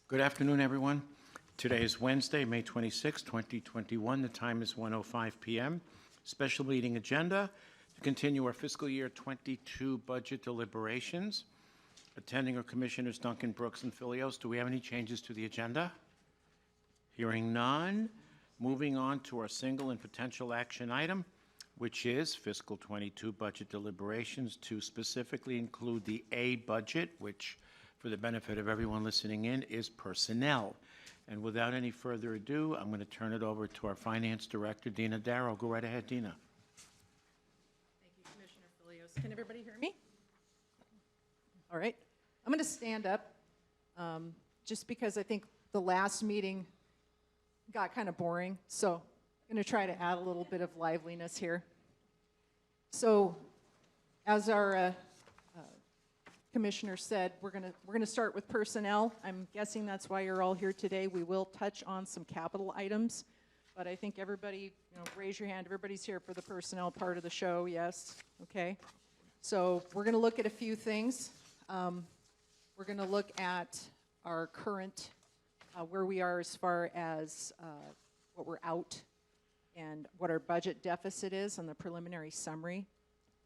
Good afternoon, everyone. Today is Wednesday, May 26, 2021. The time is 1:05 p.m. Special meeting agenda to continue our fiscal year 22 budget deliberations. Attending are Commissioners Duncan, Brooks, and Filios. Do we have any changes to the agenda? Hearing none. Moving on to our single and potential action item, which is fiscal 22 budget deliberations to specifically include the A budget, which, for the benefit of everyone listening in, is personnel. And without any further ado, I'm going to turn it over to our Finance Director, Dina Darrow. Go right ahead, Dina. Thank you, Commissioner Filios. Can everybody hear me? All right. I'm going to stand up just because I think the last meeting got kind of boring. So I'm going to try to add a little bit of liveliness here. So as our Commissioner said, we're gonna start with personnel. I'm guessing that's why you're all here today. We will touch on some capital items, but I think everybody, raise your hand. Everybody's here for the personnel part of the show. Yes, okay. So we're gonna look at a few things. We're gonna look at our current, where we are as far as what we're out and what our budget deficit is on the preliminary summary.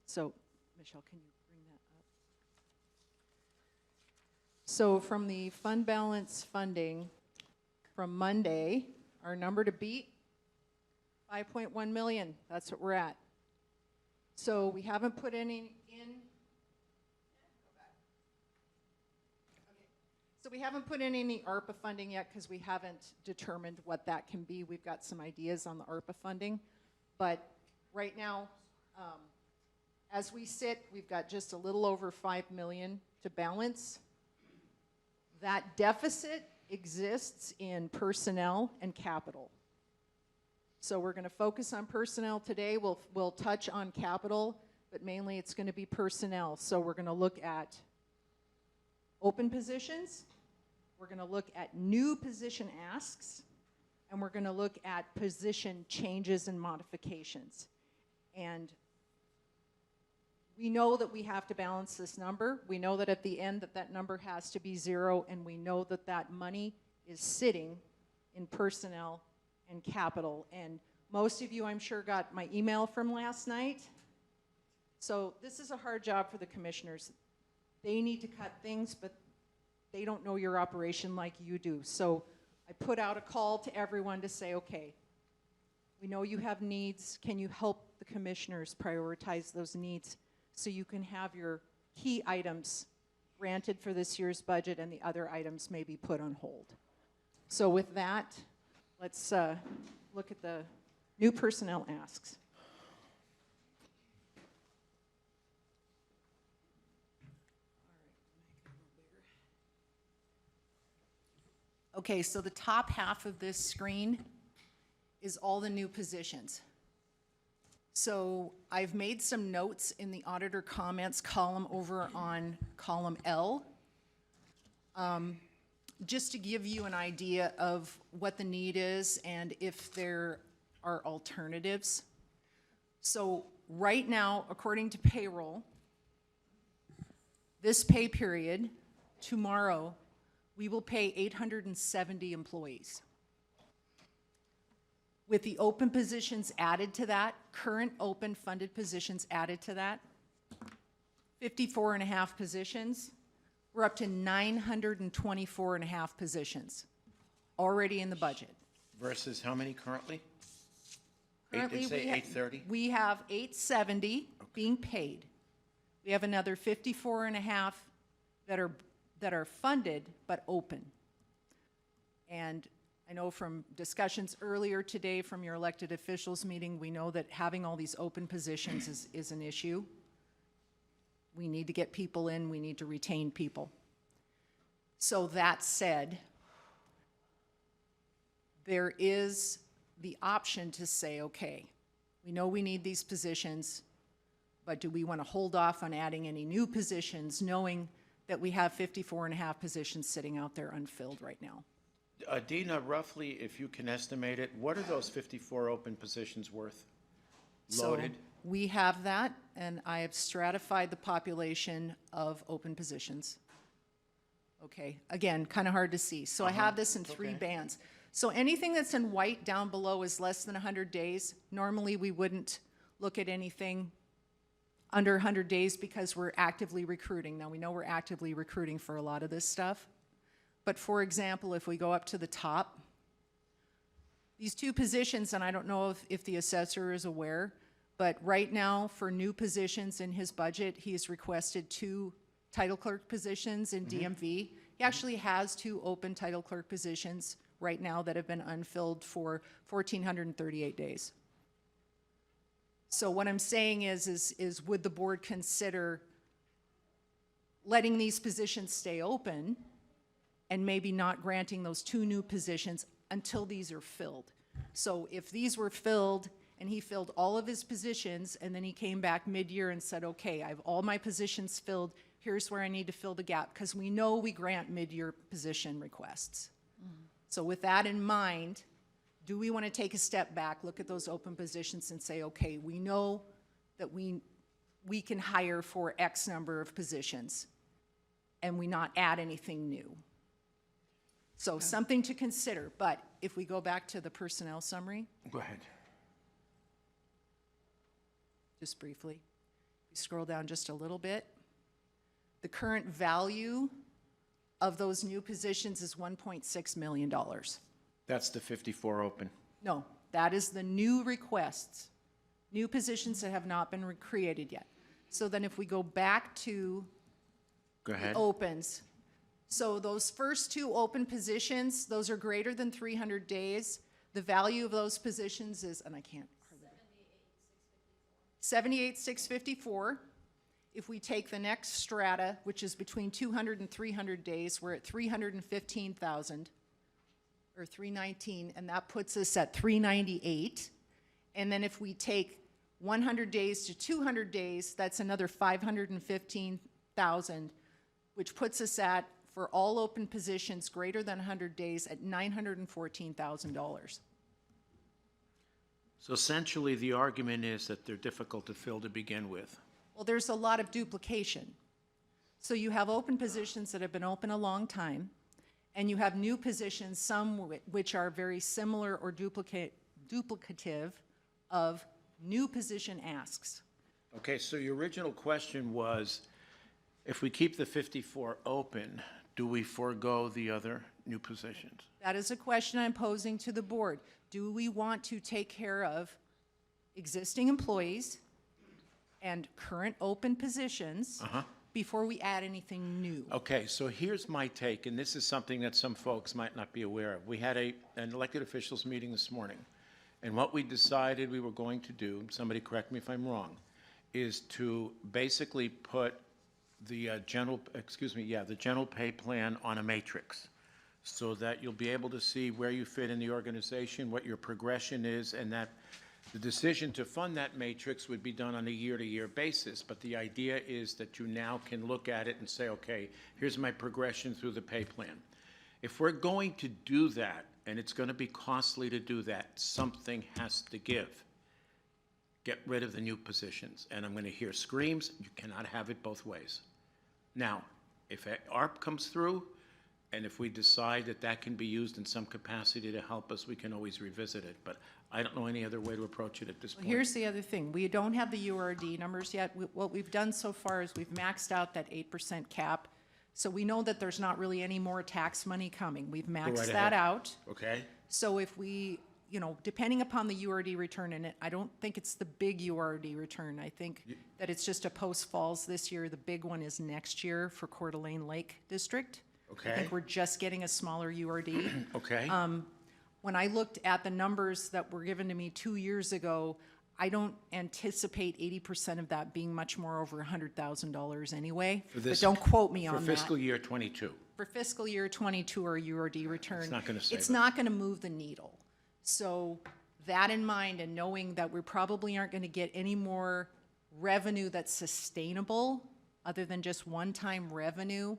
So, Michelle, can you? So from the fund balance funding from Monday, our number to beat, 5.1 million. That's what we're at. So we haven't put any in. So we haven't put in any ARPA funding yet because we haven't determined what that can be. We've got some ideas on the ARPA funding. But right now, as we sit, we've got just a little over 5 million to balance. That deficit exists in personnel and capital. So we're going to focus on personnel today. We'll touch on capital, but mainly it's going to be personnel. So we're going to look at open positions. We're going to look at new position asks, and we're going to look at position changes and modifications. And we know that we have to balance this number. We know that at the end that number has to be zero, and we know that that money is sitting in personnel and capital. And most of you, I'm sure, got my email from last night. So this is a hard job for the commissioners. They need to cut things, but they don't know your operation like you do. So I put out a call to everyone to say, okay, we know you have needs. Can you help the commissioners prioritize those needs so you can have your key items granted for this year's budget and the other items may be put on hold? So with that, let's look at the new personnel asks. Okay, so the top half of this screen is all the new positions. So I've made some notes in the auditor comments column over on column L, just to give you an idea of what the need is and if there are alternatives. So right now, according to payroll, this pay period, tomorrow, we will pay 870 employees. With the open positions added to that, current open funded positions added to that, 54 and a half positions, we're up to 924 and a half positions already in the budget. Versus how many currently? Currently, Did you say 830? We have 870 being paid. We have another 54 and a half that are funded but open. And I know from discussions earlier today from your elected officials meeting, we know that having all these open positions is an issue. We need to get people in, we need to retain people. So that said, there is the option to say, okay, we know we need these positions, but do we want to hold off on adding any new positions, knowing that we have 54 and a half positions sitting out there unfilled right now? Dina, roughly, if you can estimate it, what are those 54 open positions worth? Loaded? So we have that, and I have stratified the population of open positions. Okay, again, kind of hard to see. So I have this in three okay. bands. So anything that's in white down below is less than 100 days. Normally, we wouldn't look at anything under 100 days because we're actively recruiting. Now, we know we're actively recruiting for a lot of this stuff. But for example, if we go up to the top, these two positions, and I don't know if the assessor is aware, but right now for new positions in his budget, he's requested 2 title clerk positions in DMV. He actually has 2 open title clerk positions right now that have been unfilled for 1,438 days. So what I'm saying is would the board consider letting these positions stay open and maybe not granting those 2 new positions until these are filled? So if these were filled and he filled all of his positions and then he came back mid-year and said, okay, I have all my positions filled, here's where I need to fill the gap, because we know we grant mid-year position requests. So with that in mind, do we want to take a step back, look at those open positions and say, okay, we know that we can hire for X number of positions and we not add anything new? So something to consider. But if we go back to the personnel summary, Go ahead. just briefly, you scroll down just a little bit. The current value of those new positions is $1.6 million. That's the 54 open. No, that is the new requests, new positions that have not been created yet. So then if we go back to Go ahead. opens, so those first 2 open positions, those are greater than 300 days. The value of those positions is, and I can't. 78,654. If we take the next strata, which is between 200 and 300 days, we're at 315,000, or 319, and that puts us at 398. And then if we take 100 days to 200 days, that's another 515,000, which puts us at, for all open positions greater than 100 days, at $914,000. So essentially, the argument is that they're difficult to fill to begin with. Well, there's a lot of duplication. So you have open positions that have been open a long time, and you have new positions, some which are very similar or duplicative of new position asks. Okay, so your original question was, if we keep the 54 open, do we forego the other new positions? That is a question I'm posing to the board. Do we want to take care of existing employees and current open positions before we add anything new? Okay, so here's my take, and this is something that some folks might not be aware of. We had an elected officials meeting this morning, and what we decided we were going to do, somebody correct me if I'm wrong, is to basically put the general pay plan on a matrix, so that you'll be able to see where you fit in the organization, what your progression is, and that the decision to fund that matrix would be done on a year-to-year basis. But the idea is that you now can look at it and say, okay, here's my progression through the pay plan. If we're going to do that, and it's going to be costly to do that, something has to give. Get rid of the new positions. And I'm going to hear screams, you cannot have it both ways. Now, if ARP comes through, and if we decide that that can be used in some capacity to help us, we can always revisit it. But I don't know any other way to approach it at this point. Here's the other thing. We don't have the URD numbers yet. What we've done so far is we've maxed out that 8% cap. So we know that there's not really any more tax money coming. We've maxed right that ahead. out. Okay? So if we, depending upon the URD return, and I don't think it's the big URD return. I think that it's just a post-falls this year. The big one is next year for Coeur d'Alene Lake District. Okay. I think we're just getting a smaller URD. Okay? When I looked at the numbers that were given to me 2 years ago, I don't anticipate 80% of that being much more over $100,000 anyway. But don't quote me on that. For fiscal year 22. For fiscal year 22 or URD return. It's not gonna save It's us. not gonna move the needle. So that in mind, and knowing that we probably aren't gonna get any more revenue that's sustainable, other than just one-time revenue,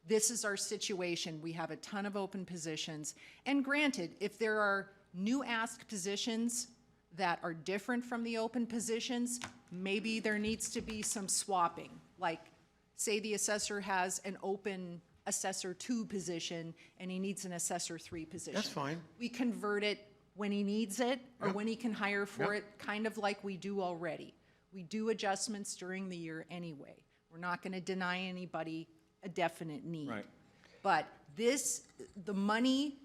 this is our situation. We have a ton of open positions. And granted, if there are new ask positions that are different from the open positions, maybe there needs to be some swapping. Like, say the assessor has an open assessor 2 position and he needs an assessor 3 position. That's fine. We convert it when he needs it or Yep. when he can hire for Yep. it, kind of like we do already. We do adjustments during the year anyway. We're not going to deny anybody a definite need. Right. But the money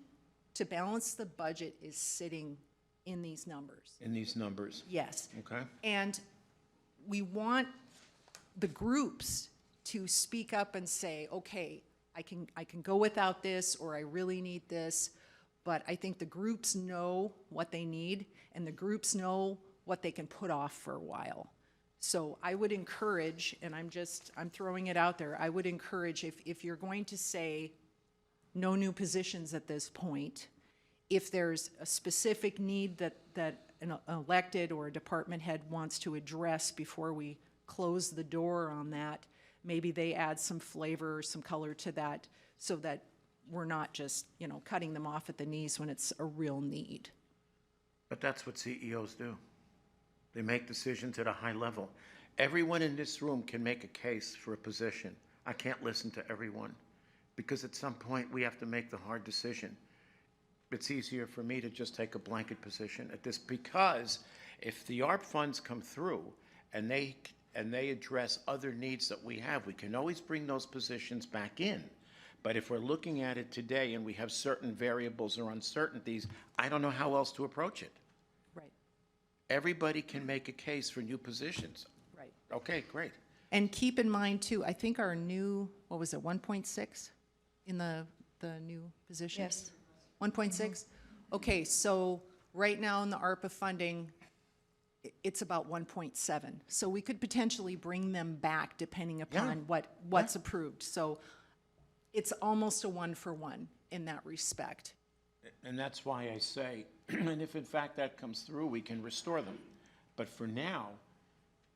to balance the budget is sitting in these numbers. In these numbers. Yes. Okay. And we want the groups to speak up and say, okay, I can go without this, or I really need this. But I think the groups know what they need, and the groups know what they can put off for a while. So I would encourage, and I'm throwing it out there, I would encourage if you're going to say no new positions at this point, if there's a specific need that an elected or a department head wants to address before we close the door on that, maybe they add some flavor or some color to that so that we're not just, cutting them off at the knees when it's a real need. But that's what CEOs do. They make decisions at a high level. Everyone in this room can make a case for a position. I can't listen to everyone because at some point we have to make the hard decision. It's easier for me to just take a blanket position at this because if the ARP funds come through and they address other needs that we have, we can always bring those positions back in. But if we're looking at it today and we have certain variables or uncertainties, I don't know how else to approach it. Right, Everybody can make a case for new positions. right. Okay, great. And keep in mind too, I think our new, 1.6 in the new position? Yes. 1.6? Okay, so right now in the ARPA funding, it's about 1.7. So we could potentially bring them back depending upon what's approved. So it's almost a 1-for-1 in that respect. And that's why I say, and if in fact that comes through, we can restore them. But for now,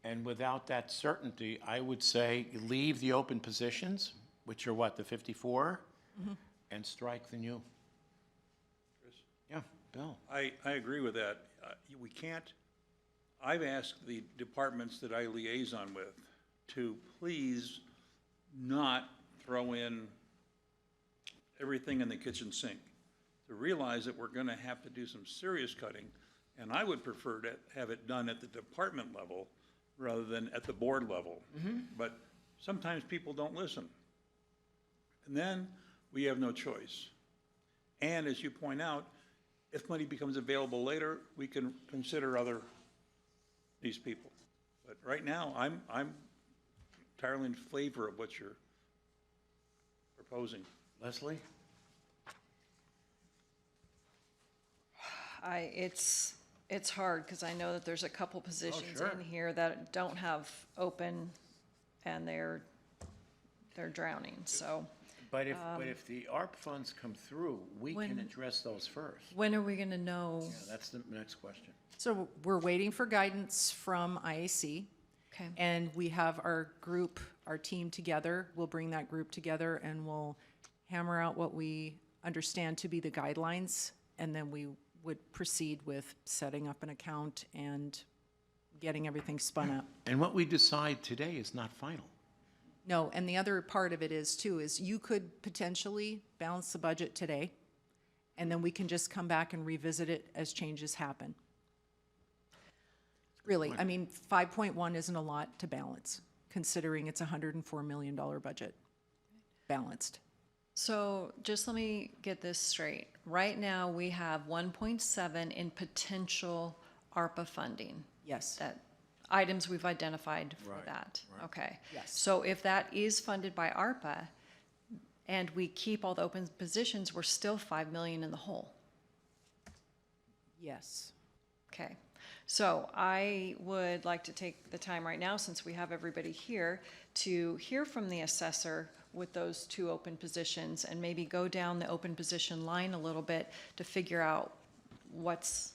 and without that certainty, I would say leave the open positions, which are what, the 54? And strike the new. Yeah, Bill. I agree with that. We can't, I've asked the departments that I liaison with to please not throw in everything in the kitchen sink, to realize that we're gonna have to do some serious cutting, and I would prefer to have it done at the department level rather than at the board level. But sometimes people don't listen. And then we have no choice. And as you point out, if money becomes available later, we can consider these people. But right now, I'm entirely in favor of what you're proposing. Leslie? It's hard, because I know that there's a couple positions sure. in here that don't have open, and they're drowning, so. But if the ARP funds come through, we can address those first. When are we gonna know? Yeah, that's the next question. So we're waiting for guidance from IAC. Okay. And we have our team together. We'll bring that group together and we'll hammer out what we understand to be the guidelines. And then we would proceed with setting up an account and getting everything spun up. And what we decide today is not final. No, and the other part of it is you could potentially balance the budget today, and then we can just come back and revisit it as changes happen. Really, I mean, 5.1 isn't a lot to balance, considering it's a $104 million budget, balanced. So just let me get this straight. Right now, we have 1.7 in potential ARPA funding. Yes. That items we've identified for Right, that. right. Okay. Yes. So if that is funded by ARPA and we keep all the open positions, we're still 5 million in the hole. Yes. Okay. So I would like to take the time right now, since we have everybody here, to hear from the assessor with those 2 open positions and maybe go down the open position line a little bit to figure out what's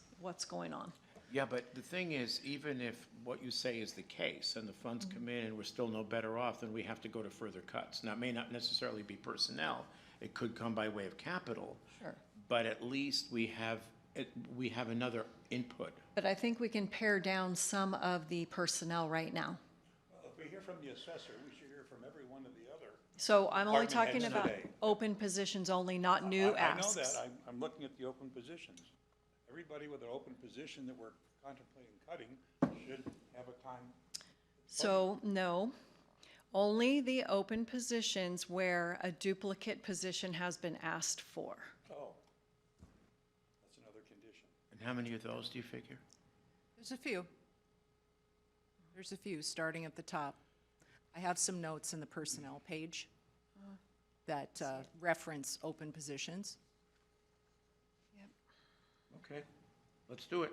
going on. Yeah, but the thing is, even if what you say is the case and the funds come in and we're still no better off, then we have to go to further cuts. Now, it may not necessarily be personnel. It could come by way of capital. Sure. But at least we have another input. But I think we can pare down some of the personnel right now. Well, if we hear from the assessor, we should hear from every one of the other So I'm only Department talking heads about today. open positions only, not new asks. I know that, I'm looking at the open positions. Everybody with an open position that we're contemplating cutting should have a time. So, no, only the open positions where a duplicate position has been asked for. Oh, that's another condition. And how many of those do you figure? There's a few. There's a few, starting at the top. I have some notes in the personnel page that reference open positions. Okay, let's do it.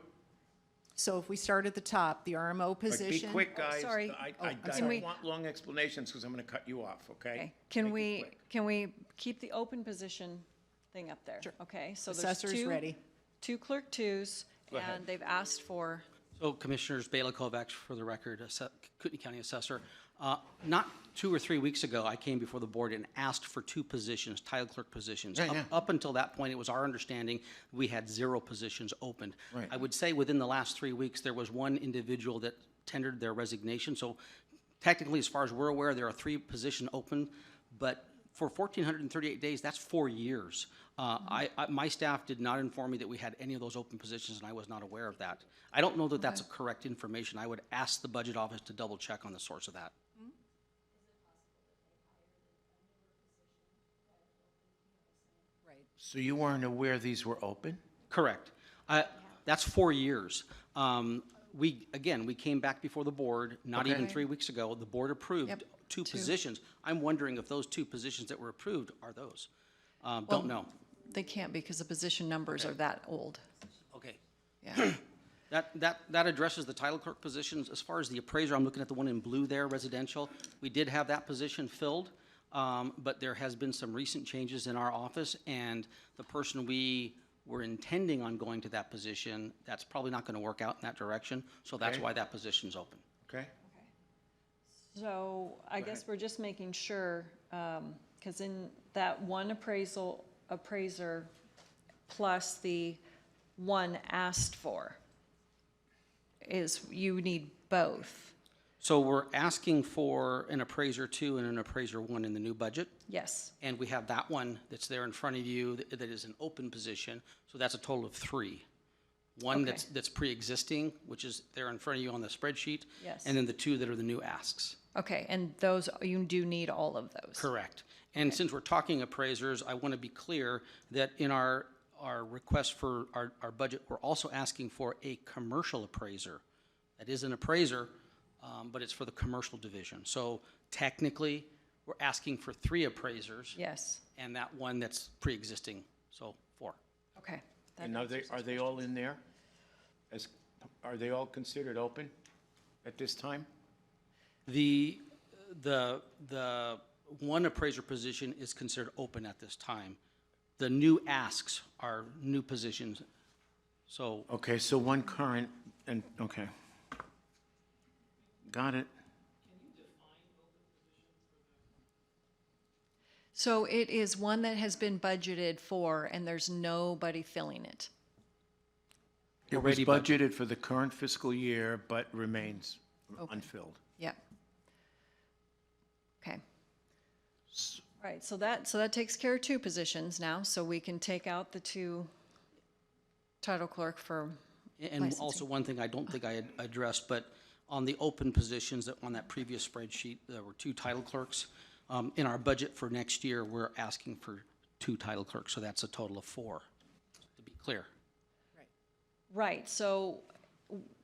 So if we start at the top, the RMO But be position. quick, guys. sorry. I Can we- don't want long explanations because I'm going to cut you off, okay? Okay, can Make it we, quick. can we keep the open position thing up there? Sure. Okay, so there's Assessor's ready. two clerk twos, Go ahead. and they've asked for, So Commissioners Bela Kovacs, for the record, Kootenai County Assessor. Not 2 or 3 weeks ago, I came before the board and asked for 2 positions, title clerk positions. Yeah, yeah. Up until that point, it was our understanding we had 0 positions opened. Right. I would say within the last 3 weeks, there was 1 individual that tendered their resignation. So technically, as far as we're aware, there are 3 positions open, but for 1,438 days, that's 4 years. My staff did not inform me that we had any of those open positions, and I was not aware of that. I don't know that that's correct information. I would ask the budget office to double check on the source of that. Right. So you weren't aware these were open? Correct. That's 4 years. We came back before the board, not Okay. even 3 weeks ago. The board approved Yep, 2 two. positions. I'm wondering if those 2 positions that were approved are those. Don't know. they can't because the position numbers are that old. Okay. Yeah. That addresses the title clerk positions. As far as the appraiser, I'm looking at the one in blue there, residential. We did have that position filled, but there has been some recent changes in our office, and the person we were intending on going to that position, that's probably not going to work out in that direction, so that's Okay. why that position's open. Okay? So I guess ahead. we're just making sure, because in that one appraiser plus the one asked for is, you need both. So we're asking for an appraiser 2 and an appraiser 1 in the new budget. Yes, And we have that one that's there in front of you that is an open position, so that's a total of 3. One Okay. that's pre-existing, which is there in front of you on the spreadsheet. Yes. And then the 2 that are the new asks. okay, and those, you do need all of those? Correct. And since we're talking appraisers, I want to be clear that in our request for our budget, we're also asking for a commercial appraiser. That is an appraiser, but it's for the commercial division. So technically, we're asking for 3 appraisers. Yes, And that one that's pre-existing, so 4. okay. That And are they all in there? Are they all considered open at this time? The one appraiser position is considered open at this time. The new asks are new positions, so Okay, so one current and, okay. Got it. So it is one that has been budgeted for, and there's nobody filling it? It was Already budgeted. budgeted for the current fiscal year, but remains unfilled. Yep. Okay. Right, so that takes care of 2 positions now, so we can take out the 2 title clerk for And licensing. also, one thing I don't think I had addressed, but on the open positions, on that previous spreadsheet, there were 2 title clerks. In our budget for next year, we're asking for 2 title clerks, so that's a total of 4, to be clear. Right, so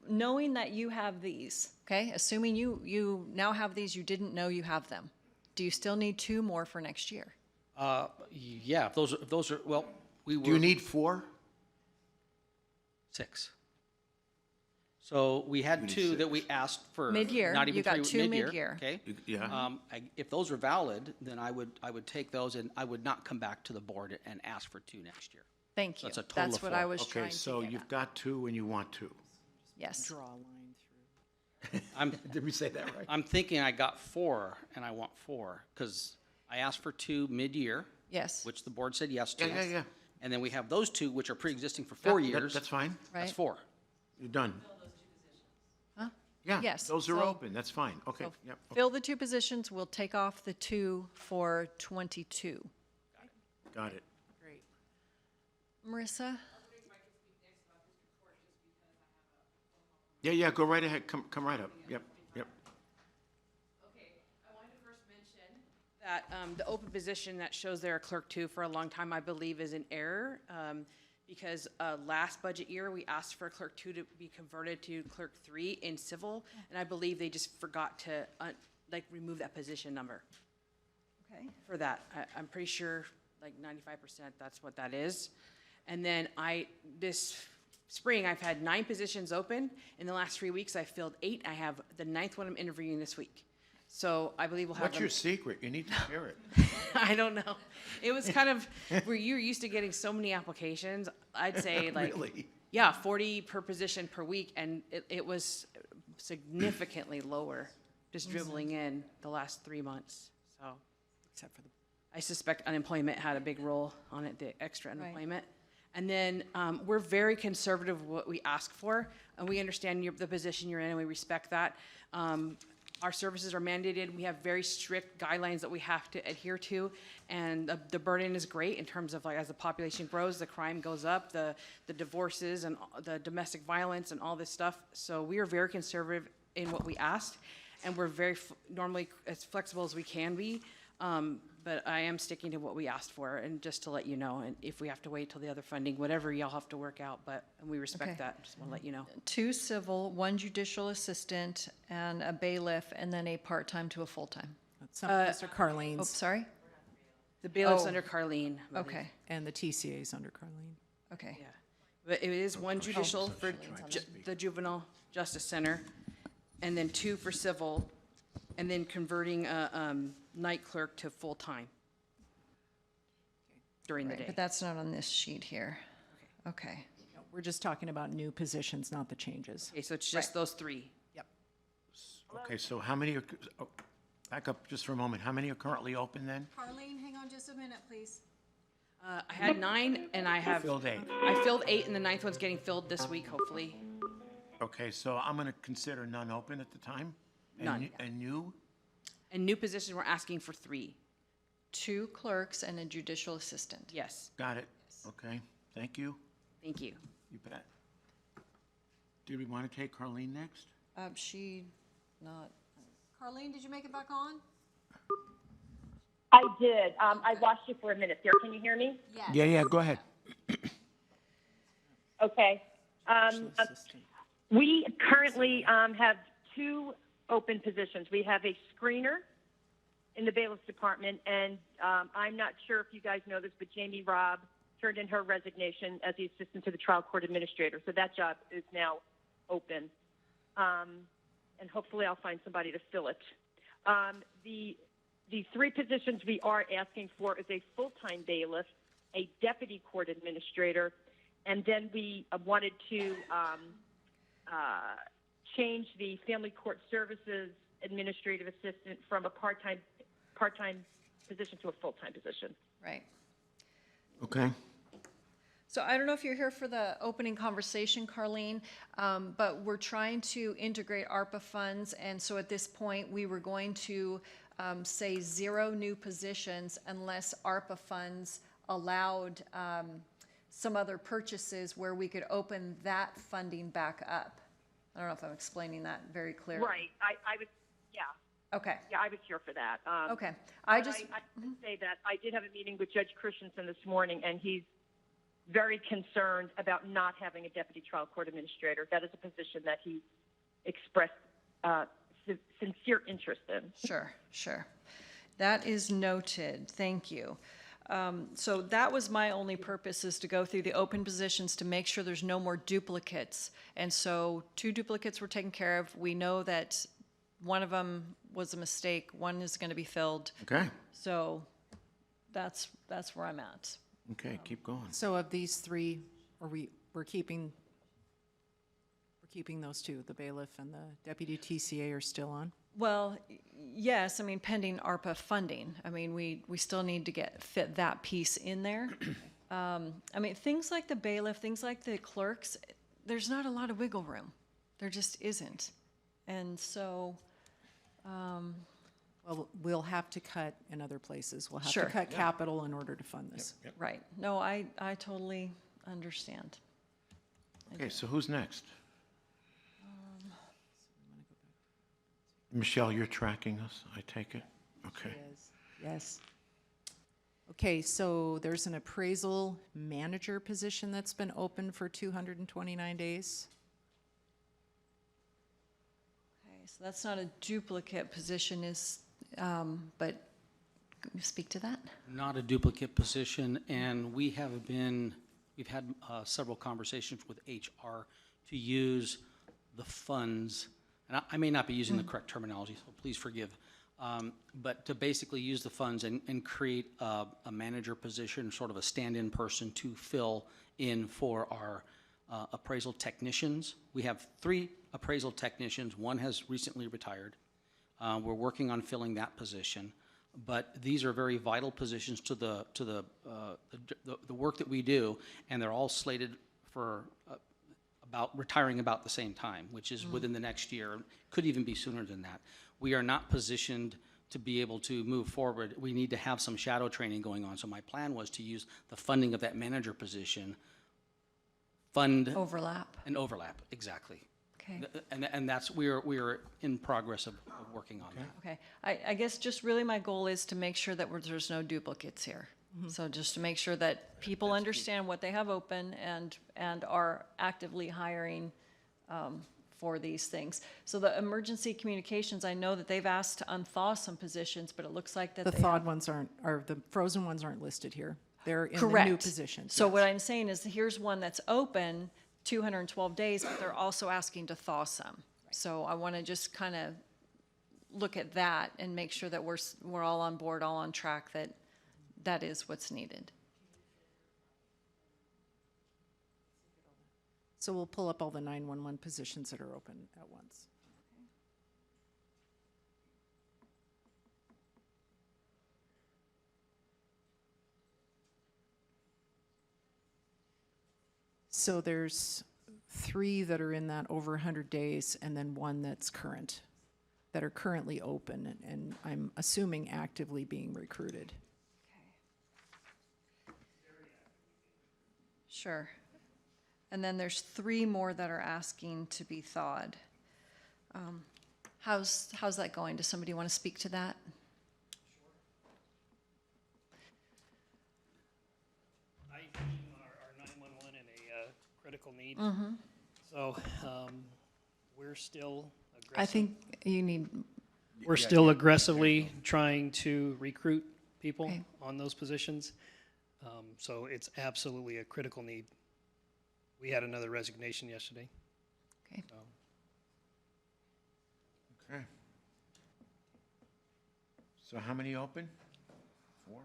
knowing that you have these, okay, assuming you now have these, you didn't know you have them, do you still need 2 more for next year? Yeah, if those are, well, we were. Do you need 4? 6. So we had 2 that we asked for. Mid-year, not even you got 3 2 mid-year. Okay? Yeah. If those are valid, then I would take those, and I would not come back to the board and ask for 2 next year. Thank you. That's a total That's of what 4. I was Okay, trying so to get you've at. got 2 and you want 2. Yes, Draw a line through. Did we say that right? I'm thinking I got 4, and I want 4, because I asked for 2 mid-year, yes, which the board said yes to. Yeah. And then we have those 2, which are pre-existing for 4 Yeah, years. That's fine. That's right? 4. You're done. Yeah, Yes, those are so- open, that's fine, okay, So yep. fill the 2 positions, we'll take off the 2 for 22. Got it. Great. Marissa? Yeah, go right ahead, come right up, yep. Okay, I wanted to first mention that the open position that shows there a clerk 2 for a long time, I believe, is an error. Because last budget year, we asked for clerk 2 to be converted to clerk 3 in civil, and I believe they just forgot to, remove that position number Okay. for that. I'm pretty sure, like 95%, that's what that is. And then this spring, I've had 9 positions open. In the last 3 weeks, I filled 8. I have the 9th one I'm interviewing this week. So I believe we'll have. What's your secret? You need to share it. I don't know. It was kind of where you're used to getting so many applications. I'd say like, Really? yeah, 40 per position per week, and it was significantly lower, just dribbling in the last 3 months. So Except for the, I suspect unemployment had a big role on it, the extra unemployment. And then we're very conservative with what we ask for, and we understand the position you're in, and we respect that. Our services are mandated. We have very strict guidelines that we have to adhere to, and the burden is great in terms of, like, as the population grows, the crime goes up, the divorces and the domestic violence and all this stuff. So we are very conservative in what we asked, and we're very normally as flexible as we can be. But I am sticking to what we asked for, and just to let you know, and if we have to wait till the other funding, whatever y'all have to work out, and we respect Okay. that. Just want to let you know. 2 civil, 1 judicial assistant, and a bailiff, and then a part-time to a full-time. some of those are Oh, Carlene's, sorry? The bailiff's Oh. under Carleen. I believe. Okay, and the TCA's under Carlene. okay. Yeah, but it is 1 judicial for the Juvenile Justice Center, and then 2 for civil, and then converting a night clerk to full-time during the Right, day. but that's not on this sheet here. Okay. No, we're just talking about new positions, not the changes. Okay, so it's just those 3. Yep. Okay, so how many are, back up just for a moment, how many are currently open then? Carlene, hang on just a minute, please. I had 9, and I Filled 8. filled 8, and the 9th one's getting filled this week, hopefully. Okay, so I'm gonna consider none open at the time? And None. new- And new? And new positions, we're asking for 3. 2 clerks and a judicial assistant. Yes, Got it, okay, thank you, thank you. you bet. Did we want to take Carleen next? She not, Carlene, did you make it back on? I did. I lost you for a minute there. Can you hear me? Yes. Yeah, go ahead. Okay. Assistant. We currently have 2 open positions. We have a screener in the bailiff's department, and I'm not sure if you guys know this, but Jamie Robb turned in her resignation as the assistant to the trial court administrator. So that job is now open. And hopefully I'll find somebody to fill it. The 3 positions we are asking for is a full-time bailiff, a deputy court administrator, and then we wanted to change the family court services administrative assistant from a part-time position to a full-time position. right. Okay, So I don't know if you're here for the opening conversation, Carlene, but we're trying to integrate ARPA funds, and so at this point, we were going to say 0 new positions unless ARPA funds allowed some other purchases where we could open that funding back up. I don't know if I'm explaining that very clearly. Right. I was, yeah. Okay, Yeah, I was here for that. okay. But I I just, can say that I did have a meeting with Judge Christensen this morning, and he's very concerned about not having a deputy trial court administrator. That is a position that he expressed sincere interest in. sure. That is noted, thank you. So that was my only purpose, is to go through the open positions to make sure there's no more duplicates. And so 2 duplicates were taken care of. We know that one of them was a mistake, one is going to be filled. okay, So that's where I'm at. okay, keep going. So of these 3, we're keeping those 2, the bailiff and the deputy TCA are still on? Well, yes, I mean, pending ARPA funding. I mean, we still need to fit that piece in there. I mean, things like the bailiff, things like the clerks, there's not a lot of wiggle room. There just isn't. And so, Well, we'll have to cut in other places. We'll have to Sure. cut capital in order to fund this. right, no, I totally understand. Okay, so who's next? Michelle, you're tracking us, I take it? Okay. Yes. Okay, so there's an appraisal manager position that's been open for 229 days. Okay, so that's not a duplicate position, but can you speak to that? Not a duplicate position, and we've had several conversations with HR to use the funds, and I may not be using the correct terminology, so please forgive, but to basically use the funds and create a manager position, sort of a stand-in person to fill in for our appraisal technicians. We have 3 appraisal technicians. One has recently retired. We're working on filling that position. But these are very vital positions to the work that we do, and they're all slated for about retiring about the same time, which is within the next year. Could even be sooner than that. We are not positioned to be able to move forward. We need to have some shadow training going on. So my plan was to use the funding of that manager position, fund Overlap, and overlap, exactly. okay. And that's, we are in progress of working on that. Okay, I guess just really my goal is to make sure that there's no duplicates here. So just to make sure that people understand what they have open and are actively hiring for these things. So the emergency communications, I know that they've asked to unthaw some positions, but it looks like that The they thawed have. ones aren't, or the frozen ones aren't listed here. They're in the Correct. new positions. So yes. what I'm saying is, here's one that's open, 212 days, but they're also asking to thaw some. So I want to just kind of look at that and make sure that we're all on board, all on track, that that is what's needed. So we'll pull up all the 911 positions that are open at once. So there's 3 that are in that over 100 days, and then 1 that's current, that are currently open, and I'm assuming actively being recruited. Sure. And then there's 3 more that are asking to be thawed. How's that going? Does somebody want to speak to that? I deem our 911 in a critical need. So we're still I think you need, we're still aggressively trying to recruit people Okay. on those positions. So it's absolutely a critical need. We had another resignation yesterday. okay. Okay. So how many open? 4?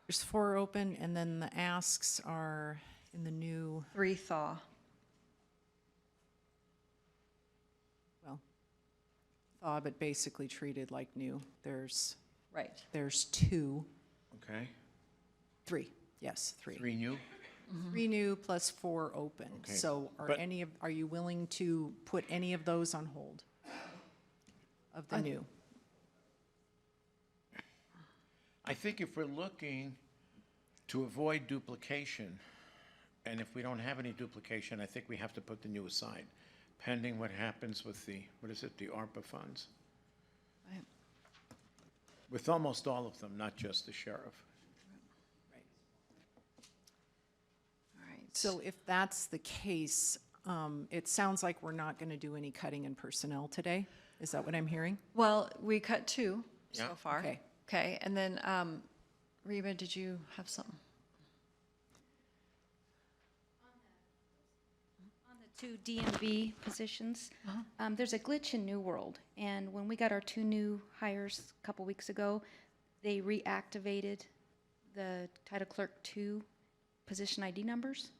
There's 4 open, and then the asks are in the new, 3 thaw. well, thaw, but basically treated like new. There's Right. 2, Okay. 3, yes, 3. 3 new? 3 new plus 4 open. Okay, So but- are you willing to put any of those on hold? Of the new? I think if we're looking to avoid duplication, and if we don't have any duplication, I think we have to put the new aside, pending what happens with the ARPA funds. Right. With almost all of them, not just the sheriff. All right. So if that's the case, it sounds like we're not going to do any cutting in personnel today. Is that what I'm hearing? Well, we cut 2 so Yeah. far. Okay. Okay, and then, Reba, did you have something? On the 2 DMV positions, there's a glitch in New World, and when we got our 2 new hires a couple weeks ago, they reactivated the Title Clerk 2 position ID numbers.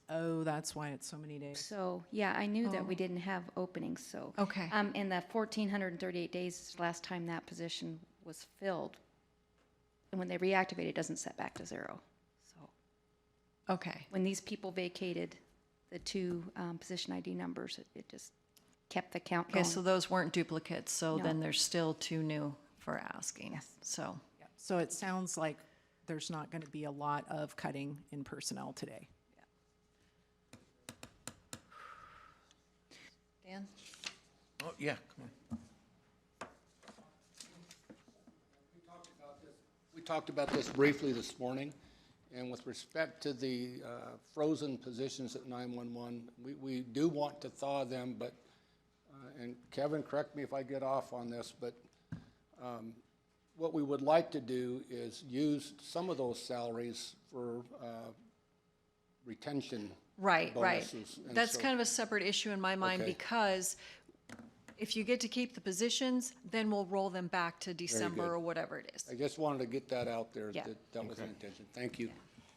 Oh, that's why it's so many days. So, yeah, I knew that we didn't have openings, so. Okay. In the 1,438 days, is the last time that position was filled. And when they reactivate, it doesn't set back to 0. So, Okay, when these people vacated the 2 position ID numbers, it just kept the count Okay, going. so those weren't duplicates, so No. then there's still 2 new for asking. Yes. So, Yeah. So it sounds like there's not going to be a lot of cutting in personnel today. Dan? Oh, yeah, come on. We talked about this briefly this morning, and with respect to the frozen positions at 911, we do want to thaw them, but, and Kevin, correct me if I get off on this, but what we would like to do is use some of those salaries for retention Right, right. bonuses. And That's so- kind of a separate issue in my mind Okay. because if you get to keep the positions, then we'll roll them back to December good. or whatever it is. I just wanted to get that out there, Yeah. that was the intention. Thank you.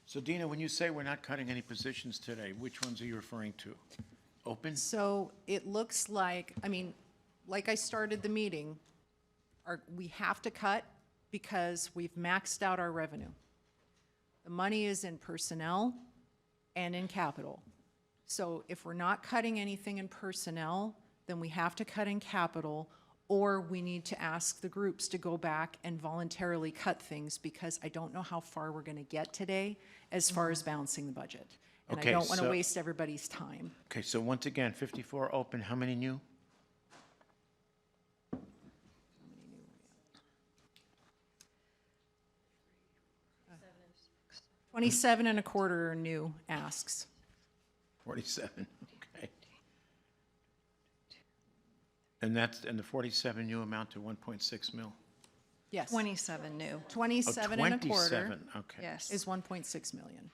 So Dina, when you say we're not cutting any positions today, which ones are you referring to? Open? So it looks like, I mean, like I started the meeting, we have to cut because we've maxed out our revenue. The money is in personnel and in capital. So if we're not cutting anything in personnel, then we have to cut in capital, or we need to ask the groups to go back and voluntarily cut things because I don't know how far we're going to get today as far as balancing the budget. And I Okay, don't want to so- waste everybody's time. Okay, so once again, 54 open, how many new? 27 and a quarter are new asks. 47, okay. And the 47 new amount to 1.6 mil? Yes. 27 new, 27 Oh, and a quarter 27, okay. yes. is 1.6 million.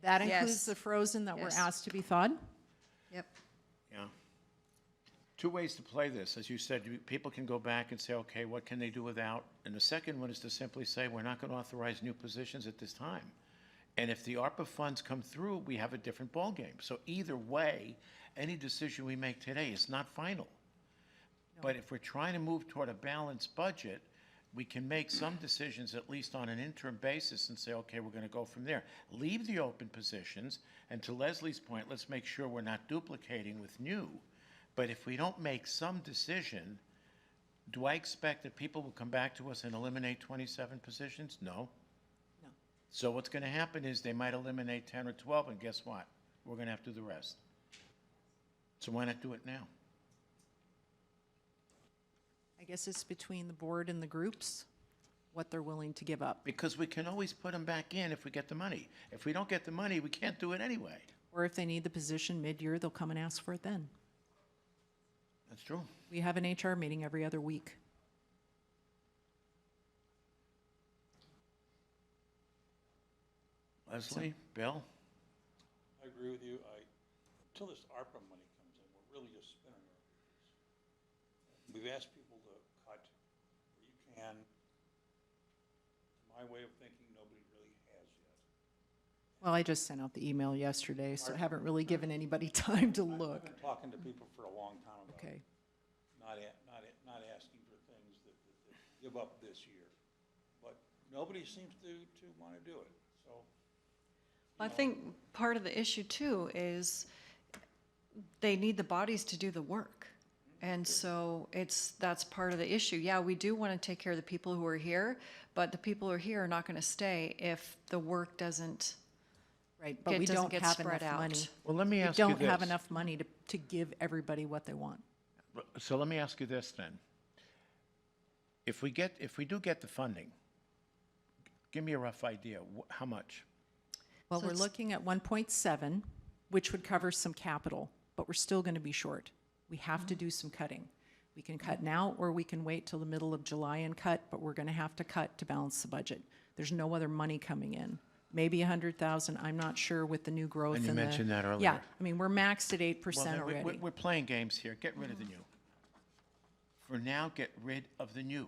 That Yes. includes the frozen that were Yes. asked to be thawed? Yep. Yeah. Two ways to play this. As you said, people can go back and say, okay, what can they do without? And the second one is to simply say, we're not going to authorize new positions at this time. And if the ARPA funds come through, we have a different ballgame. So either way, any decision we make today is not final. But if we're trying to move toward a balanced budget, we can make some decisions, at least on an interim basis, and say, okay, we're going to go from there. Leave the open positions, and to Leslie's point, let's make sure we're not duplicating with new. But if we don't make some decision, do I expect that people will come back to us and eliminate 27 positions? No. No. So what's going to happen is they might eliminate 10 or 12, and guess what? We're going to have to do the rest. So why not do it now? I guess it's between the board and the groups, what they're willing to give up. Because we can always put them back in if we get the money. If we don't get the money, we can't do it anyway. Or if they need the position mid-year, they'll come and ask for it then. That's true. We have an HR meeting every other week. Leslie, Bill? I agree with you. Until this ARPA money comes in, we're really just spinning our wheels. We've asked people to cut where you can. To my way of thinking, nobody really has yet. Well, I just sent out the email yesterday, so I haven't really given anybody time to look. I've been talking to people for a long time about Okay. not asking for things that give up this year. But nobody seems to want to do it, so. I think part of the issue too is they need the bodies to do the work. And so that's part of the issue. Yeah, we do want to take care of the people who are here, but the people who are here are not going to stay if the work doesn't, Right, but we doesn't don't get have spread enough out. money. Well, let me We ask you this. don't have enough money to give everybody what they want. So let me ask you this then. If we do get the funding, give me a rough idea, how much? Well, So we're it's- looking at 1.7, which would cover some capital, but we're still going to be short. We have to do some cutting. We can cut now, or we can wait till the middle of July and cut, but we're going to have to cut to balance the budget. There's no other money coming in. Maybe 100,000, I'm not sure with the new growth. And you mentioned that earlier. Yeah, I mean, we're maxed at Well, 8% then already. we're playing games here. Get rid of the new. For now, get rid of the new.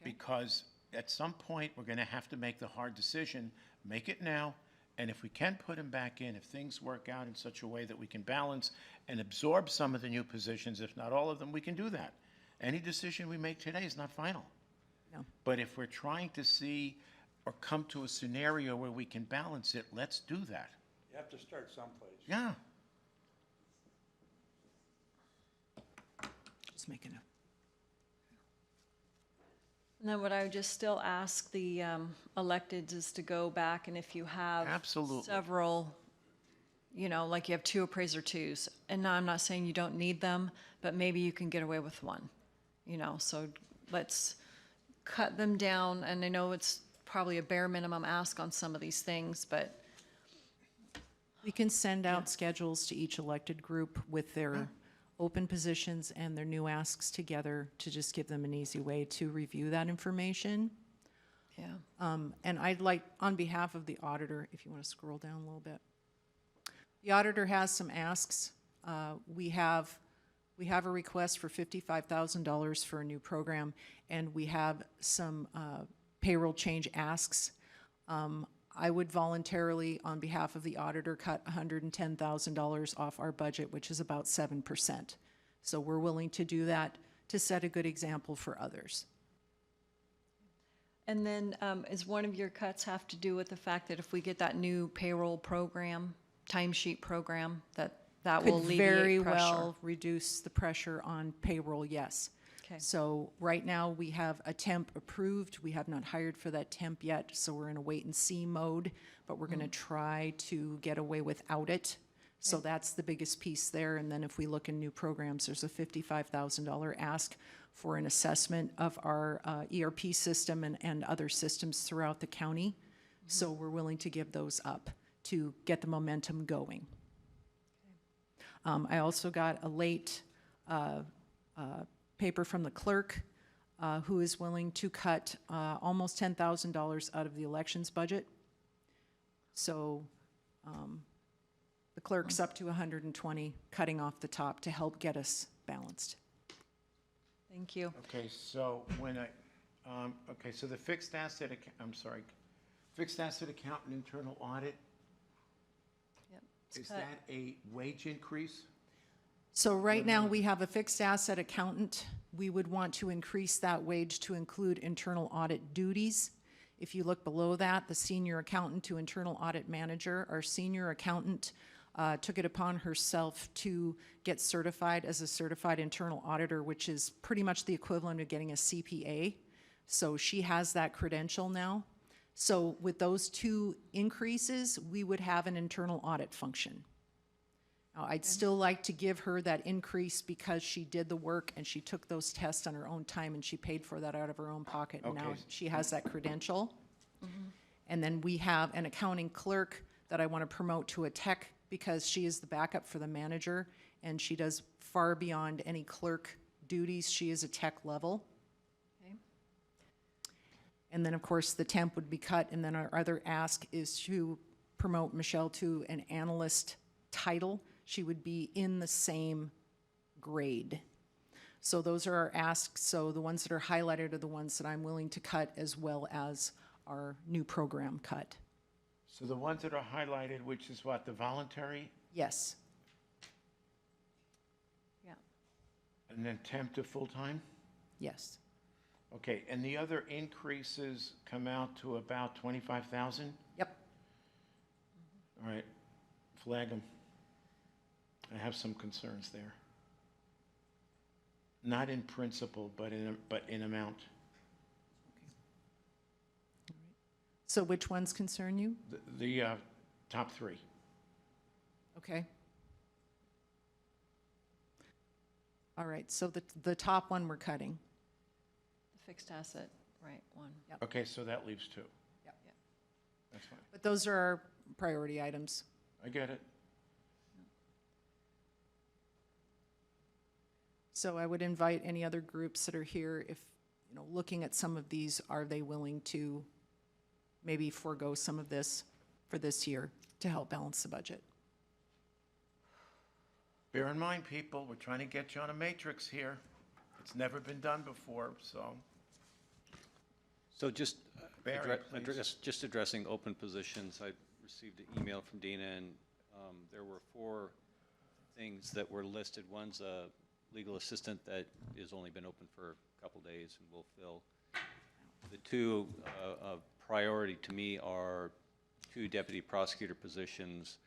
Because at some point, we're going to have to make the hard decision. Make it now, and if we can put them back in, if things work out in such a way that we can balance and absorb some of the new positions, if not all of them, we can do that. Any decision we make today is not final. No. But if we're trying to see or come to a scenario where we can balance it, let's do that. You have to start someplace. Yeah. making a. And then what I would just still ask the electeds is to go back, and if you have Absolutely. several, like you have 2 appraiser 2s, and now I'm not saying you don't need them, but maybe you can get away with 1, so let's cut them down, and I know it's probably a bare minimum ask on some of these things, but We can send out schedules to each elected group with their open positions and their new asks together to just give them an easy way to review that information. yeah. And I'd like, on behalf of the auditor, if you want to scroll down a little bit. The auditor has some asks. We have a request for $55,000 for a new program, and we have some payroll change asks. I would voluntarily, on behalf of the auditor, cut $110,000 off our budget, which is about 7%. So we're willing to do that to set a good example for others. And then is one of your cuts have to do with the fact that if we get that new payroll program, timesheet program, that will Could very alleviate pressure? well reduce the pressure on payroll, yes. Okay. So right now, we have a temp approved. We have not hired for that temp yet, so we're in a wait-and-see mode, but we're going to try to get away without it. So that's the biggest piece there. And then if we look in new programs, there's a $55,000 ask for an assessment of our ERP system and other systems throughout the county. So we're willing to give those up to get the momentum going. I also got a late paper from the clerk who is willing to cut almost $10,000 out of the elections budget. So the clerk's up to 120, cutting off the top to help get us balanced. Thank you. Okay, so so the fixed asset, fixed asset account and internal audit, Yep. is that a wage increase? So right now, we have a fixed asset accountant. We would want to increase that wage to include internal audit duties. If you look below that, the senior accountant to internal audit manager, our senior accountant took it upon herself to get certified as a certified internal auditor, which is pretty much the equivalent of getting a CPA. So she has that credential now. So with those 2 increases, we would have an internal audit function. Now, I'd still like to give her that increase because she did the work and she took those tests on her own time and she paid for that out of her own pocket. And now Okay. she has that credential. And then we have an accounting clerk that I want to promote to a tech because she is the backup for the manager and she does far beyond any clerk duties. She is a tech level. Okay. And then, of course, the temp would be cut. And then our other ask is to promote Michelle to an analyst title. She would be in the same grade. So those are our asks. So the ones that are highlighted are the ones that I'm willing to cut, as well as our new program cut. So the ones that are highlighted, which is what, the voluntary, Yes. Yeah. and then temp to full-time? Yes. Okay, and the other increases come out to about 25,000? Yep. All right, flag them. I have some concerns there. Not in principle, but in amount. So which ones concern you? The top 3. Okay. All right, so the top one we're cutting. The fixed asset, right, 1. Okay, so that leaves 2. Yep. That's fine. But those are our priority items. I get it. So I would invite any other groups that are here, if, looking at some of these, are they willing to maybe forego some of this for this year to help balance the budget? Bear in mind, people, we're trying to get you on a matrix here. It's never been done before, so. So just Barry, please. just addressing open positions, I received an email from Dina, and there were 4 things that were listed. One's a legal assistant that has only been open for a couple days and will fill. The 2 of priority to me are 2 deputy prosecutor positions,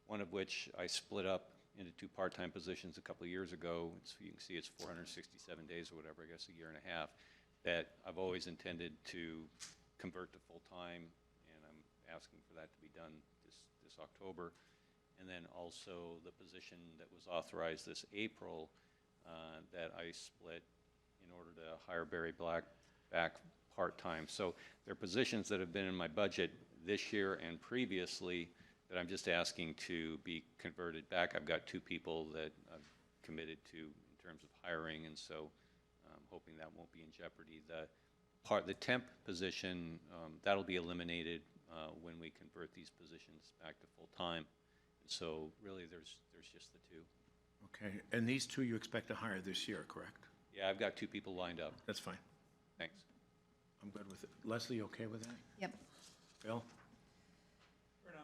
one of which I split up into 2 part-time positions a couple of years ago. You can see it's 467 days or whatever, I guess a year and a half, that I've always intended to convert to full-time, and I'm asking for that to be done this October. And then also the position that was authorized this April that I split in order to hire Barry Black back part-time. So there are positions that have been in my budget this year and previously that I'm just asking to be converted back. I've got 2 people that I've committed to in terms of hiring, and so I'm hoping that won't be in jeopardy. The temp position, that'll be eliminated when we convert these positions back to full-time. So really, there's just the 2. Okay, and these 2 you expect to hire this year, correct? Yeah, I've got 2 people lined up. That's fine. Thanks. I'm good with it. Leslie, okay with that? Yep. Bill? For now.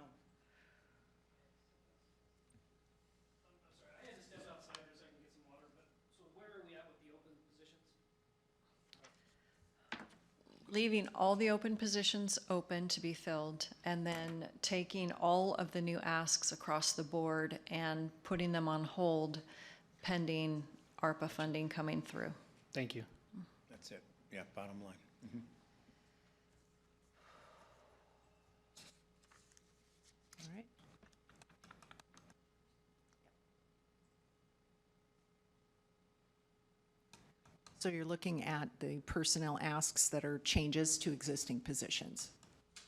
I'm sorry, I had to step outside for a second to get some water, but, so where are we at with the open positions? Leaving all the open positions open to be filled, and then taking all of the new asks across the board and putting them on hold pending ARPA funding coming through. Thank you. That's it. Yeah, bottom line. All right. So you're looking at the personnel asks that are changes to existing positions.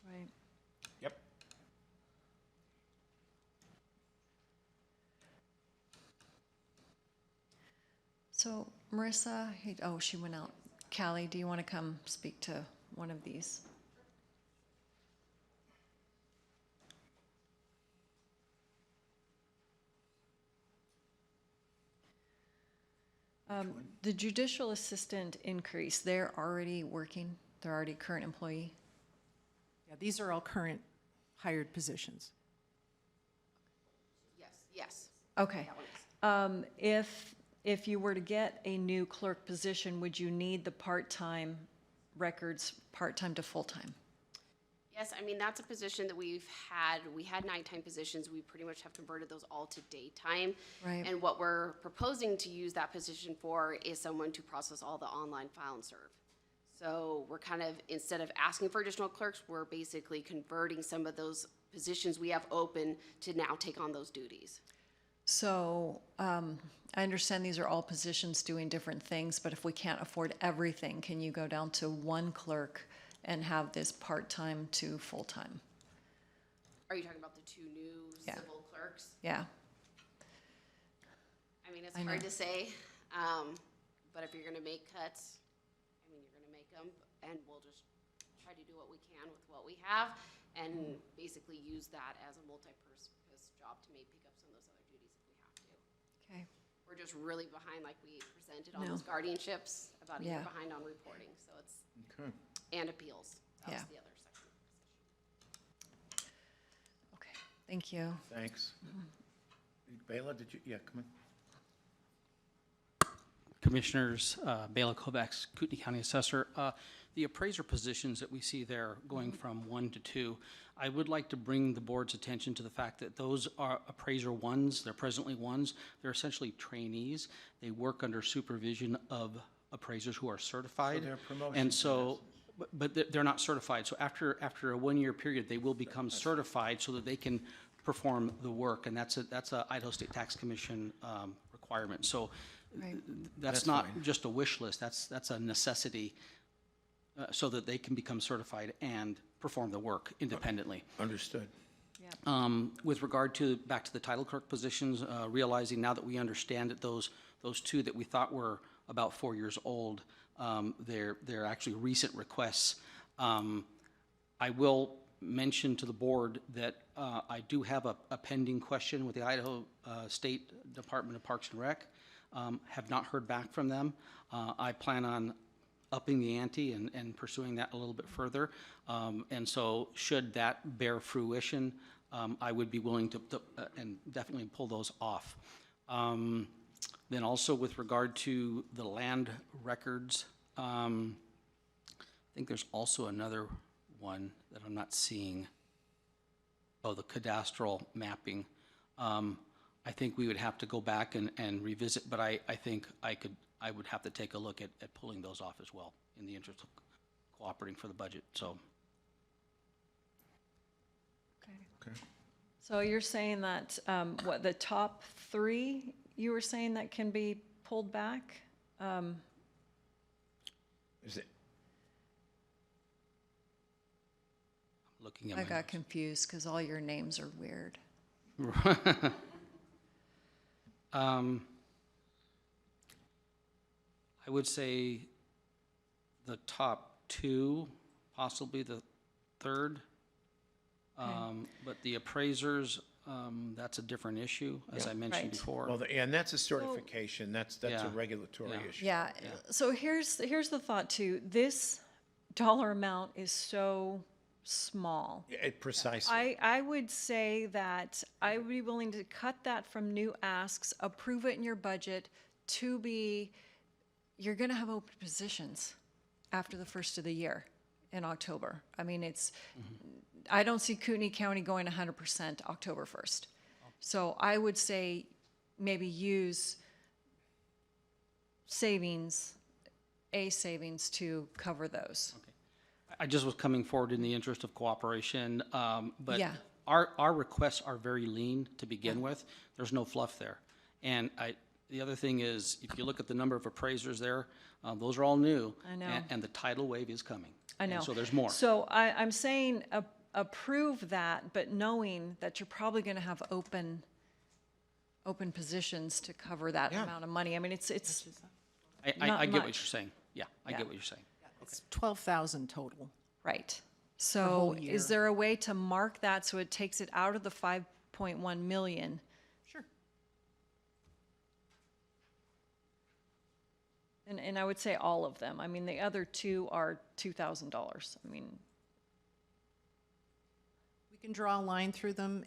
Right. Yep. So Marissa, oh, she went out. Callie, do you want to come speak to one of these? The judicial assistant increase, they're already working, they're already current employee? Yeah, these are all current hired positions. Yes. Okay. If you were to get a new clerk position, would you need the part-time records, part-time to full-time? Yes, I mean, that's a position that we had nighttime positions, we pretty much have converted those all to daytime. Right. And what we're proposing to use that position for is someone to process all the online file and serve. So we're kind of, instead of asking for additional clerks, we're basically converting some of those positions we have open to now take on those duties. So, I understand these are all positions doing different things, but if we can't afford everything, can you go down to 1 clerk and have this part-time to full-time? Are you talking about the 2 new Yeah. civil clerks? Yeah, I mean, it's I hard know. to say, but if you're gonna make cuts, I mean, you're gonna make them, and we'll just try to do what we can with what we have, and basically use that as a multi-purpose job to maybe pick up some of those other duties if we have to. okay. We're just really behind, like we presented on No. those guardianships, about a year Yeah. behind on reporting, so it's, Okay. and appeals. That was Yeah. the other section. Okay, thank you. Thanks. Bela, did you, yeah, come on. Commissioners, Bela Kovacs, Kootenai County Assessor. The appraiser positions that we see there going from 1 to 2, I would like to bring the board's attention to the fact that those are appraiser 1s, they're presently 1s, they're essentially trainees. They work under supervision of appraisers who are certified. So they're promotions And in so, but they're not certified. So after a 1-year period, they will become certified so that they can perform the work, and that's a Idaho State Tax Commission requirement. So Right. that's That's not fine. just a wish list, that's a necessity, so that they can become certified and perform the work independently. Understood. With regard to, back to the title clerk positions, realizing now that we understand that those 2 that we thought were about 4 years old, they're actually recent requests. I will mention to the board that I do have a pending question with the Idaho State Department of Parks and Rec. Have not heard back from them. I plan on upping the ante and pursuing that a little bit further. And so should that bear fruition, I would be willing to and definitely pull those off. Then also with regard to the land records, I think there's also another one that I'm not seeing. Oh, the cadastral mapping. I think we would have to go back and revisit, but I think I would have to take a look at pulling those off as well, in the interest of cooperating for the budget, so. Okay. So you're saying that, what, the top 3, you were saying that can be pulled back? Is it, Looking at I my got notes. confused because all your names are weird. I would say the top 2, possibly the 3rd. But the appraisers, that's a different issue, as I mentioned Right. before. well, and that's a certification, that's a Yeah. regulatory Yeah. issue. Yeah, so here's the thought too. This dollar amount is so small. Precisely. I would say that I would be willing to cut that from new asks, approve it in your budget to be, you're gonna have open positions after the first of the year in October. I mean, I don't see Kootenai County going 100% October 1st. So I would say maybe use savings to cover those. I just was coming forward in the interest of cooperation, but Yeah. our requests are very lean to begin with. There's no fluff there. And the other thing is, if you look at the number of appraisers there, those are all new. I know. And the tidal wave is coming. I know. And so there's more. So I'm saying approve that, but knowing that you're probably gonna have open positions to cover that Yeah. amount of money. I mean, it's I not get what much. you're saying. Yeah, I Yeah. get what you're saying. It's 12,000 total. right. So whole year. is there a way to mark that so it takes it out of the 5.1 million? Sure. And I would say all of them. I mean, the other 2 are $2,000. I mean, We can draw a line through them,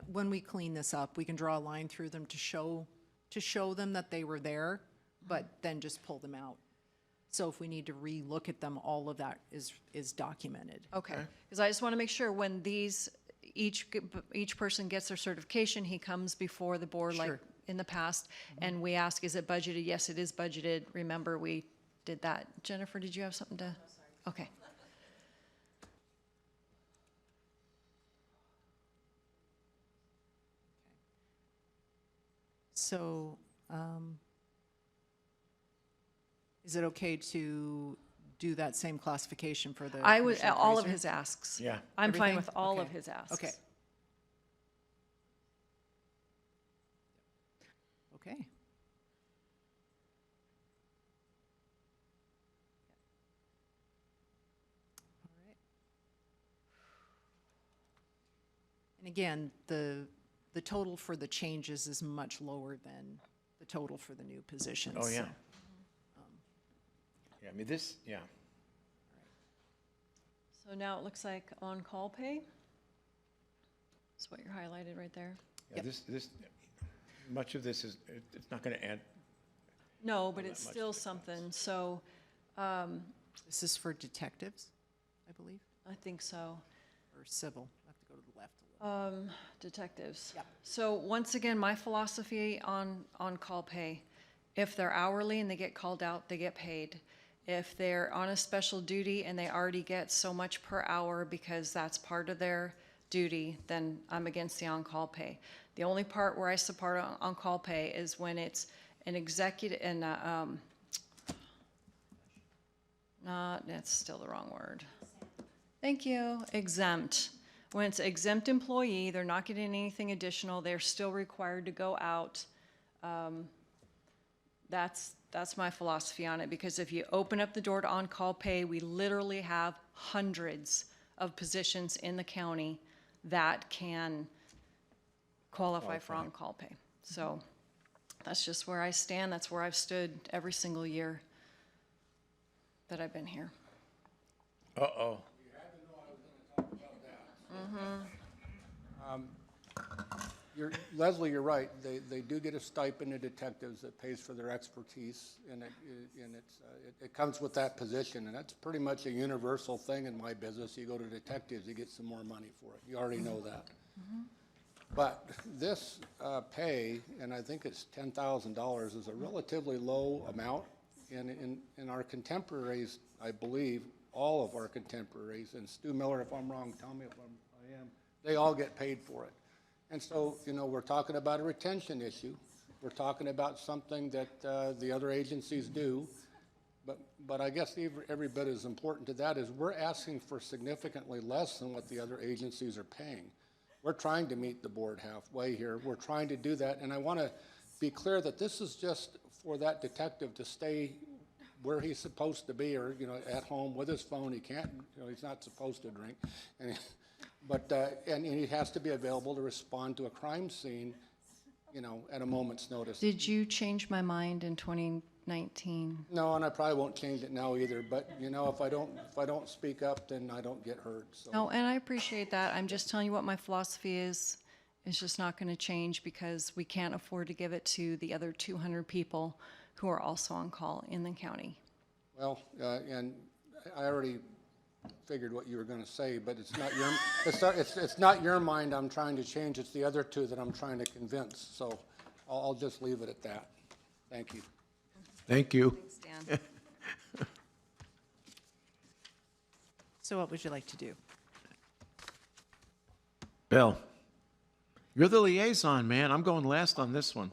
when we clean this up, we can draw a line through them to show them that they were there, but then just pull them out. So if we need to re-look at them, all of that is documented. okay. Because I just want to make sure when each person gets their certification, he comes before the board like Sure. in the past, and we ask, is it budgeted? Yes, it is budgeted. Remember, we did that. Jennifer, did you have something to? Okay. So, is it okay to do that same classification for the? I would, commissioner all of appraiser? his asks. Yeah. I'm fine Everything? with all of Okay. his asks. Okay. Okay. All right. And again, the total for the changes is much lower than the total for the new positions. Oh, yeah. so- Yeah, I mean, yeah. So now it looks like on-call pay. That's what you're highlighted right there. Yeah, this, much of this it's not going to add, No, but that it's much still difference. something, so, This is for detectives, I believe, I think so. or civil. I have to go to the left a little. Detectives. Yep. So once again, my philosophy on call pay, if they're hourly and they get called out, they get paid. If they're on a special duty and they already get so much per hour because that's part of their duty, then I'm against the on-call pay. The only part where I support on-call pay is when it's an executive, and, that's still the wrong word. Thank you. Exempt. When it's exempt employee, they're not getting anything additional, they're still required to go out. That's my philosophy on it, because if you open up the door to on-call pay, we literally have hundreds of positions in the county that can qualify for on-call pay. So that's just where I stand, that's where I've stood every single year that I've been here. uh-oh. Leslie, you're right. They do get a stipend of detectives that pays for their expertise, and it comes with that position, and that's pretty much a universal thing in my business. You go to detectives, you get some more money for it. You already know that. But this pay, and I think it's $10,000, is a relatively low amount. And in our contemporaries, I believe, all of our contemporaries, and Stu Miller, if I'm wrong, tell me if I am, they all get paid for it. And so, you know, we're talking about a retention issue. We're talking about something that the other agencies do. But I guess every bit as important to that is we're asking for significantly less than what the other agencies are paying. We're trying to meet the board halfway here. We're trying to do that. And I want to be clear that this is just for that detective to stay where he's supposed to be, or, you know, at home with his phone. He can't, you know, he's not supposed to drink. And he has to be available to respond to a crime scene, you know, at a moment's notice. Did you change my mind in 2019? No, and I probably won't change it now either, but, you know, if I don't speak up, then I don't get hurt, so. No, and I appreciate that. I'm just telling you what my philosophy is. It's just not going to change because we can't afford to give it to the other 200 people who are also on call in the county. Well, and I already figured what you were going to say, but it's not your, it's not your mind I'm trying to change. It's the other two that I'm trying to convince. So I'll just leave it at that. Thank you. Thank you. Thanks, Dan. So what would you like to do? Bill, you're the liaison, man. I'm going last on this one.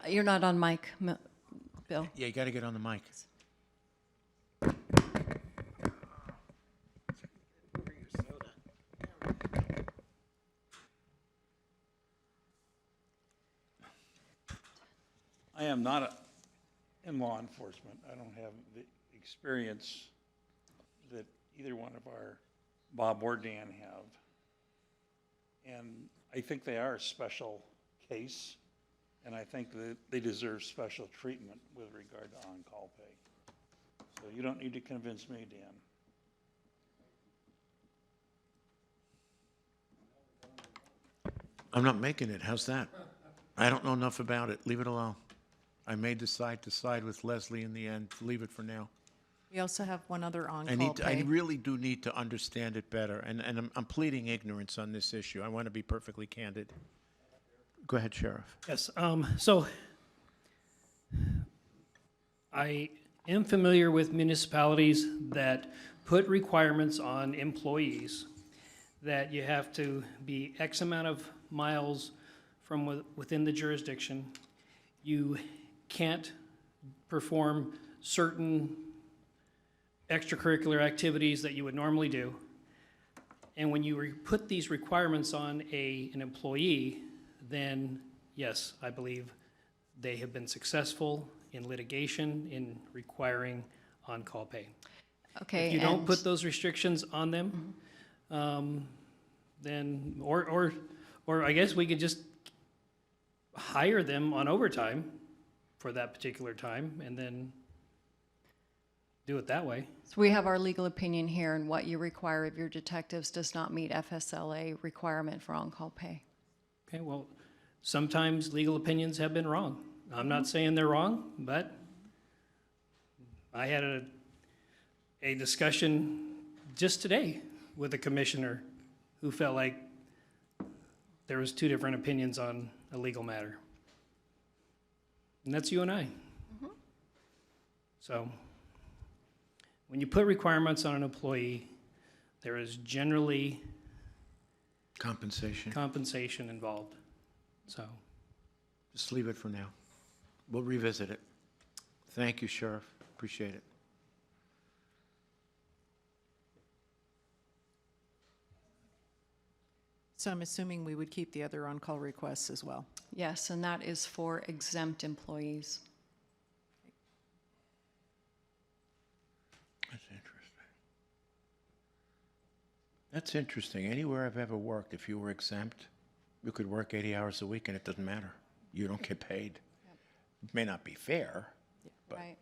You're not on mic, Bill. Yeah, you got to get on the mic. I am not in law enforcement. I don't have the experience that either one of our Bob or Dan have. And I think they are a special case, and I think that they deserve special treatment with regard to on-call pay. So you don't need to convince me, Dan. I'm not making it. How's that? I don't know enough about it. Leave it alone. I may decide to side with Leslie in the end. Leave it for now. We also have one other on-call I pay. really do need to understand it better, and I'm pleading ignorance on this issue. I want to be perfectly candid. Go ahead, Sheriff. Yes, so I am familiar with municipalities that put requirements on employees that you have to be X amount of miles from within the jurisdiction. You can't perform certain extracurricular activities that you would normally do. And when you put these requirements on an employee, then yes, I believe they have been successful in litigation in requiring on-call pay. Okay. If you don't put those restrictions on them, then, or I guess we could just hire them on overtime for that particular time and then do it that way. So we have our legal opinion here, and what you require of your detectives does not meet FSLA requirement for on-call pay. Okay, well, sometimes legal opinions have been wrong. I'm not saying they're wrong, but I had a discussion just today with a commissioner who felt like there was two different opinions on a legal matter. And that's you and I. So when you put requirements on an employee, there is generally compensation involved. So Just leave it for now. We'll revisit it. Thank you, Sheriff. Appreciate it. So I'm assuming we would keep the other on-call requests as well. Yes, and that is for exempt employees. That's interesting. That's interesting. Anywhere I've ever worked, if you were exempt, you could work 80 hours a week and it doesn't matter. You don't get paid. It may not be fair, but Right.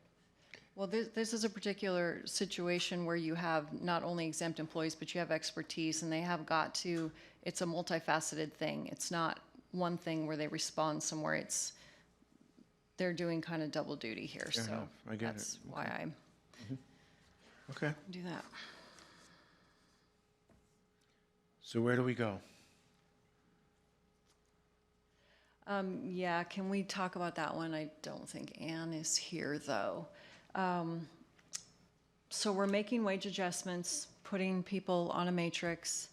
Well, this is a particular situation where you have not only exempt employees, but you have expertise, and they have got to, it's a multifaceted thing. It's not one thing where they respond somewhere. They're doing kind of double duty here, Fair so enough. I get it. that's why I okay. do that. So where do we go? Yeah, can we talk about that one? I don't think Ann is here, though. So we're making wage adjustments, putting people on a matrix.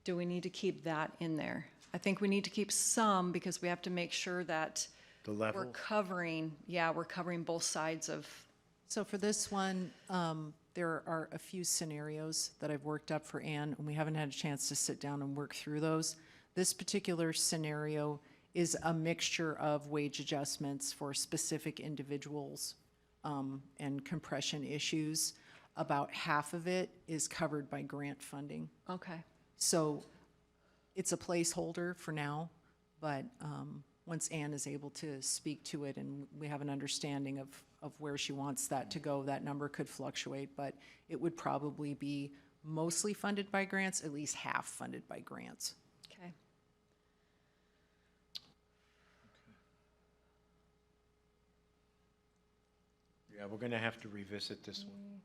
Do we need to keep that in there? I think we need to keep some because we have to make sure that The level? we're covering both sides of, So for this one, there are a few scenarios that I've worked up for Ann, and we haven't had a chance to sit down and work through those. This particular scenario is a mixture of wage adjustments for specific individuals and compression issues. About half of it is covered by grant funding. okay. So it's a placeholder for now, but once Ann is able to speak to it and we have an understanding of where she wants that to go, that number could fluctuate, but it would probably be mostly funded by grants, at least half funded by grants. Okay. Yeah, we're gonna have to revisit this one.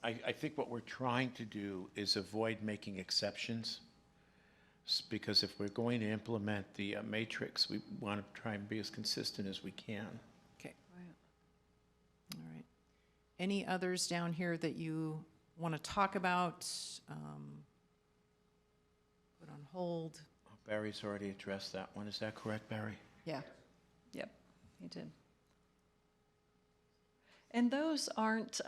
I think what we're trying to do is avoid making exceptions. Because if we're going to implement the matrix, we want to try and be as consistent as we can. Okay. All right. Any others down here that you want to talk about? Put on hold? Barry's already addressed that one. Is that correct, Barry? Yeah. Yep, he did. And those aren't,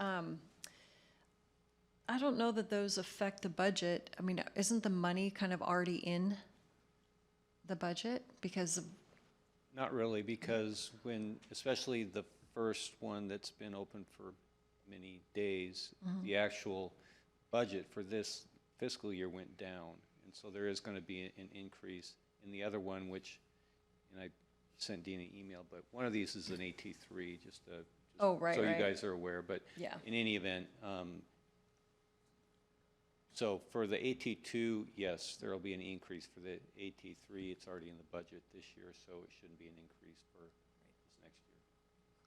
I don't know that those affect the budget. I mean, isn't the money kind of already in the budget because of, Not really, because especially the first one that's been open for many days, the actual budget for this fiscal year went down. And so there is going to be an increase in the other one, and I sent Dean an email, but one of these is an AT3, oh, right, so you right. guys are aware. But Yeah. in any event, so for the AT2, yes, there will be an increase. For the AT3, it's already in the budget this year, so it shouldn't be an increase for this next year.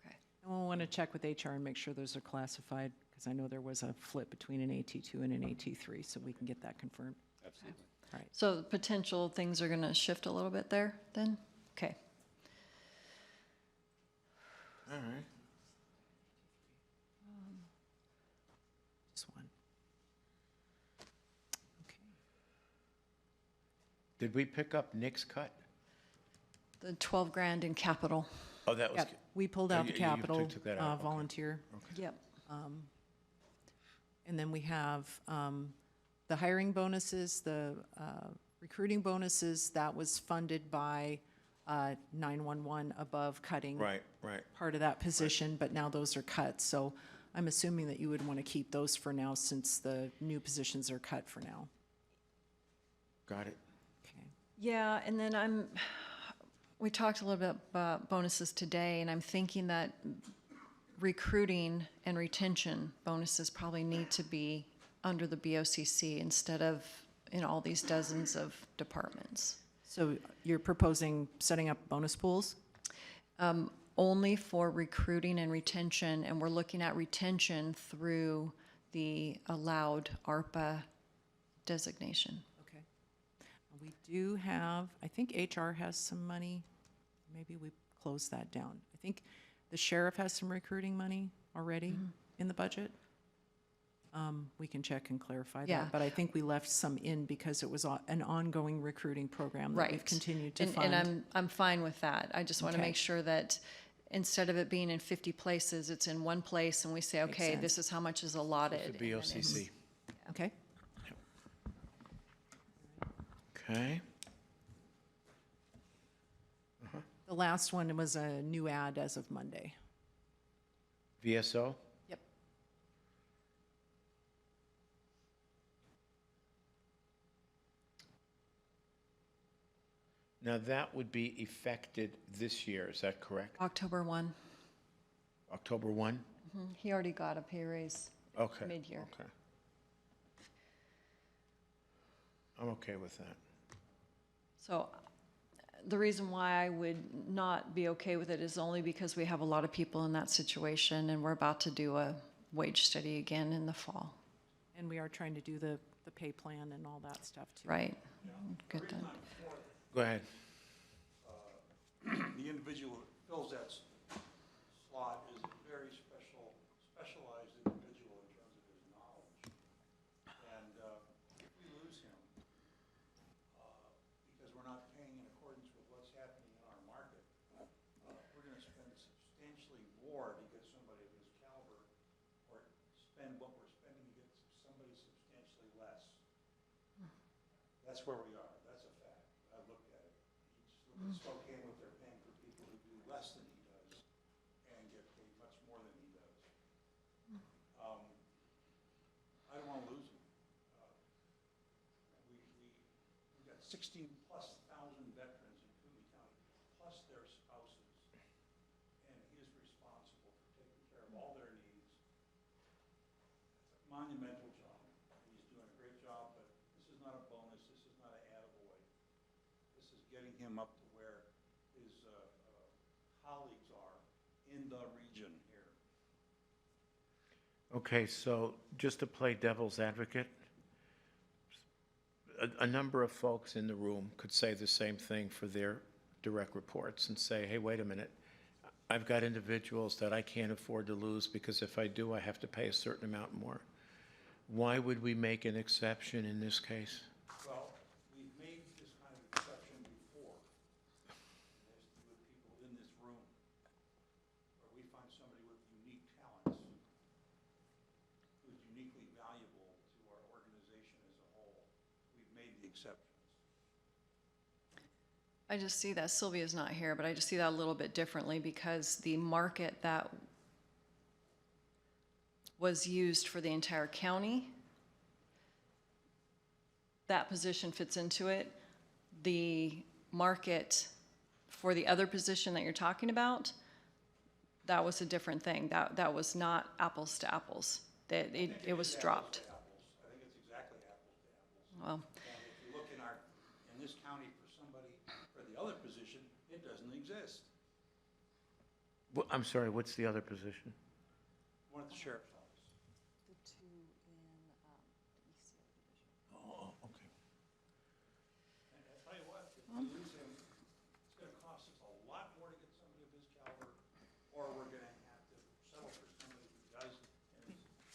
Okay. And we'll want to check with HR and make sure those are classified, because I know there was a flip between an AT2 and an AT3, so we can get that confirmed. Absolutely. All right. So potential things are going to shift a little bit there then? Okay. All right. Just one. Okay. Did we pick up Nick's cut? The 12 grand in capital. Oh, that was. Yep, we pulled out the You capital took that out, okay. volunteer. Yep. And then we have the hiring bonuses, the recruiting bonuses, that was funded by 911 above cutting Right. part of that position, but now those are cut. So I'm assuming that you would want to keep those for now since the new positions are cut for now. Got it. Okay. Yeah, and then we talked a little bit about bonuses today, and I'm thinking that recruiting and retention bonuses probably need to be under the BOCC instead of in all these dozens of departments. So you're proposing setting up bonus pools? Only for recruiting and retention, and we're looking at retention through the allowed ARPA designation. Okay. We do have, I think HR has some money. Maybe we close that down. I think the sheriff has some recruiting money already in the budget. We can check and clarify Yeah. that, but I think we left some in because it was an ongoing recruiting program that we've Right. continued to fund. And I'm fine with that. I just want to Okay. make sure that instead of it being in 50 places, it's in one place and we say, Makes okay, sense. this is how much is allotted. The and then it's- BOCC. Okay. Okay. The last one was a new ad as of Monday. VSO? Yep. Now, that would be effected this year, is that correct? October 1. October 1? He already got a pay raise Okay. mid-year. Okay. I'm okay with that. So the reason why I would not be okay with it is only because we have a lot of people in that situation and we're about to do a wage study again in the fall. And we are trying to do the pay plan and all that stuff too. Right. Good then. Go ahead. The individual that fills that slot is a very specialized individual in terms of his knowledge. And if we lose him, because we're not paying in accordance with what's happening in our market, we're going to spend substantially more to get somebody of his caliber, or spend what we're spending to get somebody substantially less. That's where we are. That's a fact. I've looked at it. Each Spokane, what they're paying for people who do less than he does and get paid much more than he does. I don't want to lose him. We've got 16,000+ veterans in Kootenai County, plus their spouses, and he is responsible for taking care of all their needs. It's a monumental job. He's doing a great job, but this is not a bonus. This is not an attaboy. This is getting him up to where his colleagues are in the region here. Okay, so just to play devil's advocate, a number of folks in the room could say the same thing for their direct reports and say, hey, wait a minute, I've got individuals that I can't afford to lose because if I do, I have to pay a certain amount more. Why would we make an exception in this case? Well, we've made this kind of exception before. It has to do with people in this room, where we find somebody with unique talents, who's uniquely valuable to our organization as a whole. We've made the exceptions. I just see that Sylvia's not here, but I just see that a little bit differently because the market that was used for the entire county, that position fits into it. The market for the other position that you're talking about, that was a different thing. That was not apples to apples. It was dropped. I think it's exactly apples to apples. Well, And if you look in this county for somebody, for the other position, it doesn't exist. I'm sorry, what's the other position? One at the sheriff's office. Oh, okay. And I'll tell you what, if we lose him, it's gonna cost us a lot more to get somebody of his caliber, or we're gonna have to settle for somebody who does, and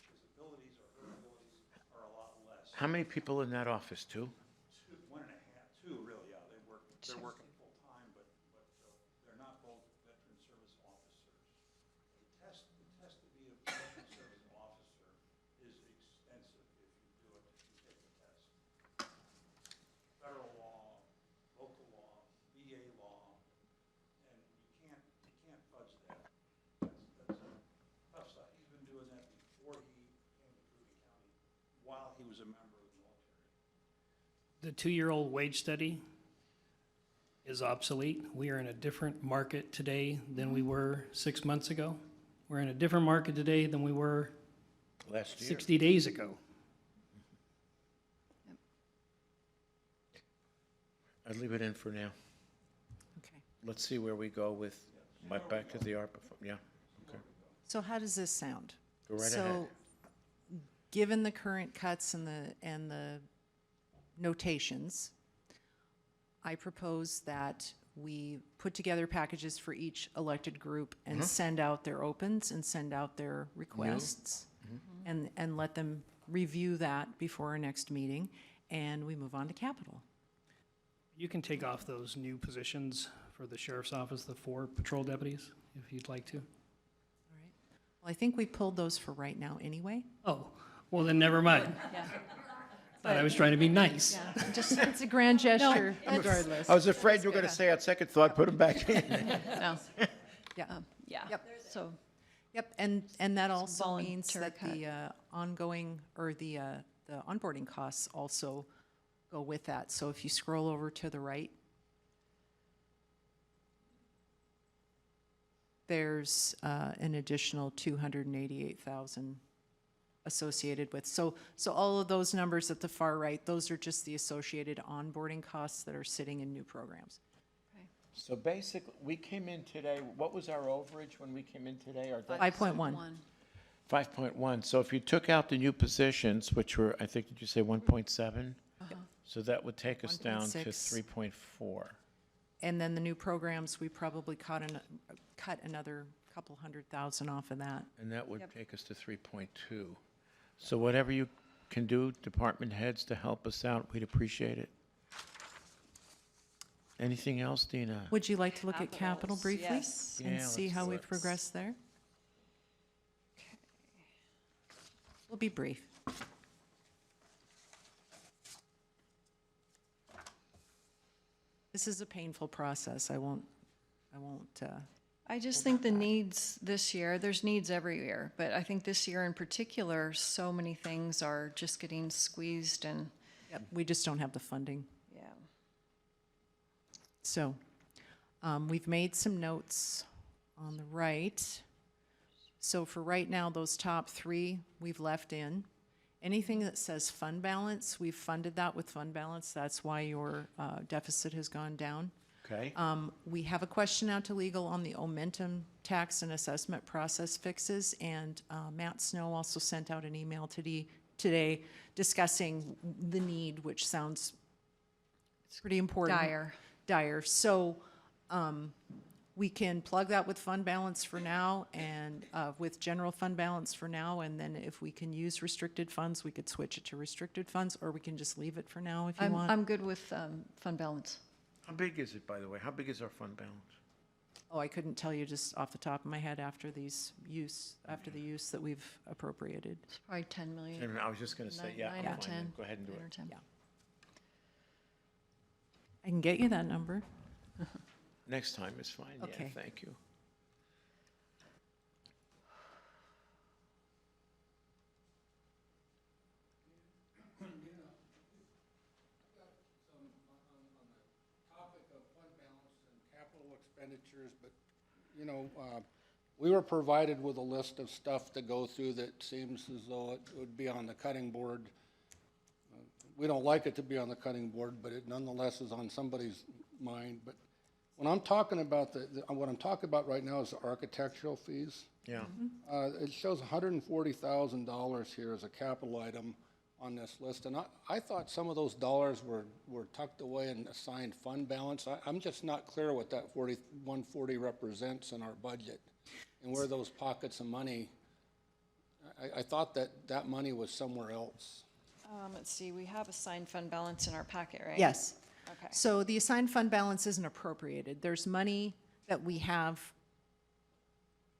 his abilities or her abilities are a lot less. How many people in that office, two? Two really, yeah, they're working full-time, but they're not both veteran service officers. The test to be a veteran service officer is extensive if you do it, if you take the test. Federal law, local law, VA law, and you can't fudge that. That's a tough stuff. He's been doing that before he came to Kootenai County, while he was a member of the military. The 2-year-old wage study is obsolete. We are in a different market today than we were 6 months ago. We're in a different market today than we were Last year. 60 days ago. I'd leave it in for now. Okay. Let's see where we go with, back to the ARPA, yeah, okay. So how does this sound? Go right So, ahead. given the current cuts and the notations, I propose that we put together packages for each elected group and send out their opens and send out their requests and let them review that before our next meeting, and we move on to capital. You can take off those new positions for the sheriff's office, the 4 patrol deputies, if you'd like to. All right. Well, I think we pulled those for right now anyway. Oh, well then never mind. Yeah. Thought I was trying to be nice. Yeah, just, it's a grand gesture regardless. I was afraid you were gonna say on second thought, put them back in. no. Yeah. Yeah. Yep. So, Yep, and that also means voluntary that the ongoing, or the onboarding costs also go with that. So if you scroll over to the right, there's an additional 288,000 associated with. So all of those numbers at the far right, those are just the associated onboarding costs that are sitting in new programs. So basically, we came in today, what was our overage when we came in today? Our debt- 5.1. 5.1, so if you took out the new positions, which were, I think, did you say 1.7? So that would take us down to 1.6. 3.4. And then the new programs, we probably cut another couple 100,000 off of that. And that would take us to 3.2. So whatever you can do, department heads, to help us out, we'd appreciate it. Anything else, Dina? Would you like to look at capital Capitals, briefly? yes. And Yeah, see let's how do we've it. progressed there? We'll be brief. This is a painful process. I won't, I just think the needs this year, there's needs every year, but I think this year in particular, so many things are just getting squeezed and, we just don't have the funding. yeah. So, we've made some notes on the right. So for right now, those top three, we've left in. Anything that says fund balance, we've funded that with fund balance. That's why your deficit has gone down. Okay. We have a question out to legal on the Omentum tax and assessment process fixes, and Matt Snow also sent out an email today discussing the need, which sounds pretty important. Dire. So we can plug that with fund balance for now and with general fund balance for now, and then if we can use restricted funds, we could switch it to restricted funds, or we can just leave it for now if you want. I'm good with fund balance. How big is it, by the way? How big is our fund balance? Oh, I couldn't tell you just off the top of my head after the use that we've appropriated. It's probably 10 million. I was just going to say, yeah, I'm 9 fine or then. 10. Go ahead and do 9 it. or 10. Yeah. I can get you that number. Next time is fine, yeah, Okay. thank you. Topic of fund balance and capital expenditures, but, we were provided with a list of stuff to go through that seems as though it would be on the cutting board. We don't like it to be on the cutting board, but it nonetheless is on somebody's mind. But when I'm talking about what I'm talking about right now is the architectural fees. Yeah. It shows $140,000 here as a capital item on this list, and I thought some of those dollars were tucked away in assigned fund balance. I'm just not clear what that 140 represents in our budget, and where those pockets of money, I thought that money was somewhere else. Let's see, we have assigned fund balance in our packet, right? Yes. Okay. So the assigned fund balance isn't appropriated. There's money that we have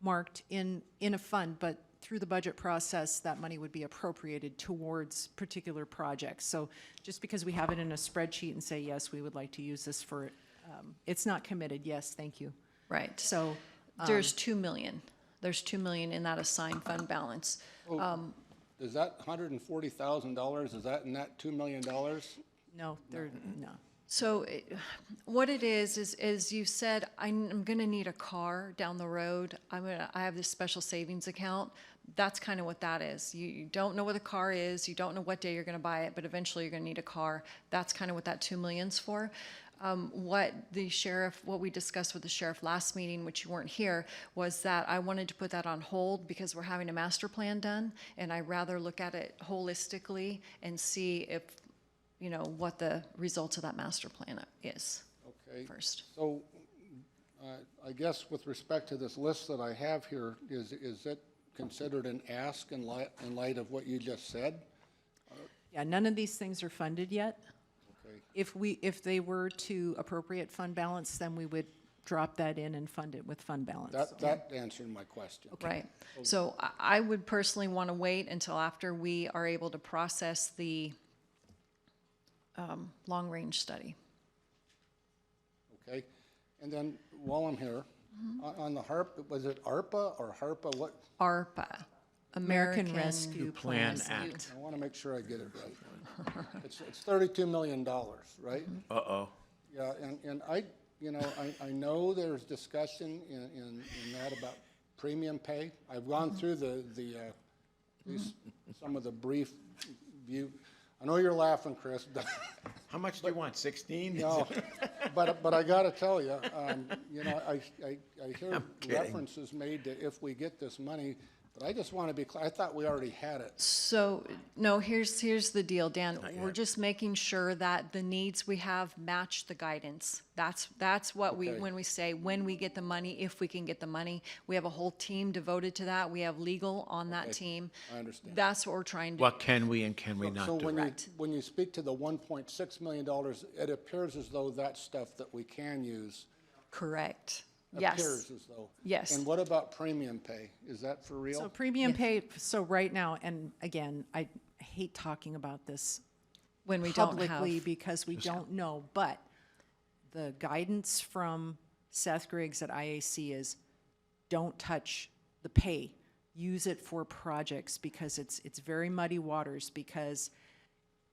marked in a fund, but through the budget process, that money would be appropriated towards particular projects. So just because we have it in a spreadsheet and say, yes, we would like to use this for, it's not committed, yes, thank you. Right. So, There's 2 million. There's 2 million in that assigned fund balance. Is that $140,000, is that in that $2 million? no, no. So what it is you said, I'm going to need a car down the road. I have this special savings account. That's kind of what that is. You don't know what a car is. You don't know what day you're going to buy it, but eventually you're going to need a car. That's kind of what that 2 million's for. What we discussed with the sheriff last meeting, which you weren't here, was that I wanted to put that on hold because we're having a master plan done, and I'd rather look at it holistically and see if, what the results of that master plan is Okay. first. So, I guess with respect to this list that I have here, is it considered an ask in light of what you just said? Yeah, none of these things are funded yet. Okay. If they were to appropriate fund balance, then we would drop that in and fund it with fund balance. That answered my question. Right. So I would personally want to wait until after we are able to process the long-range study. Okay. And then while I'm here, on the HARP, was it ARPA or HARPA? What? ARPA, American Rescue Plan Plan. Act. I want to make sure I get it right. It's $32 million, right? Uh-oh. Yeah, and I I know there's discussion in that about premium pay. I've gone through some of the brief view. I know you're laughing, Chris. How much do you want, 16? No, but I got to tell you, I hear kidding. references made to if we get this money, But I just want to be clear, I thought we already had it. So, no, here's the deal, Dan. We're just making sure that the needs we have match the guidance. That's what we, Okay. when we say, when we get the money, if we can get the money. We have a whole team devoted to that. We have legal on that Okay, team. I understand. That's what we're trying to. What can we and can we So not do? when you speak to the $1.6 million, it appears as though that's stuff that we can use. Correct. Yes. Appears as though. Yes. And what about premium pay? Is that for real? So premium pay, so right now, and again, I hate talking about this When we don't publicly have. because we don't know, but the guidance from Seth Griggs at IAC is don't touch the pay. Use it for projects because it's very muddy waters, because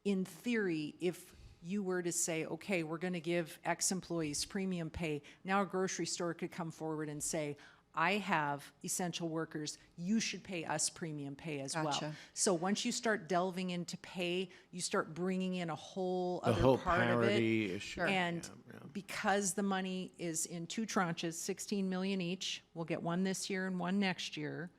in theory, if you were to say, okay, we're going to give X employees premium pay, now a grocery store could come forward and say, I have essential workers, you should pay us premium pay as well. Gotcha. So once you start delving into pay, you start bringing in a whole The other whole part of parity it. issue. And Yeah. because the money is in two tranches, 16 million each, we'll get one this year and one next year.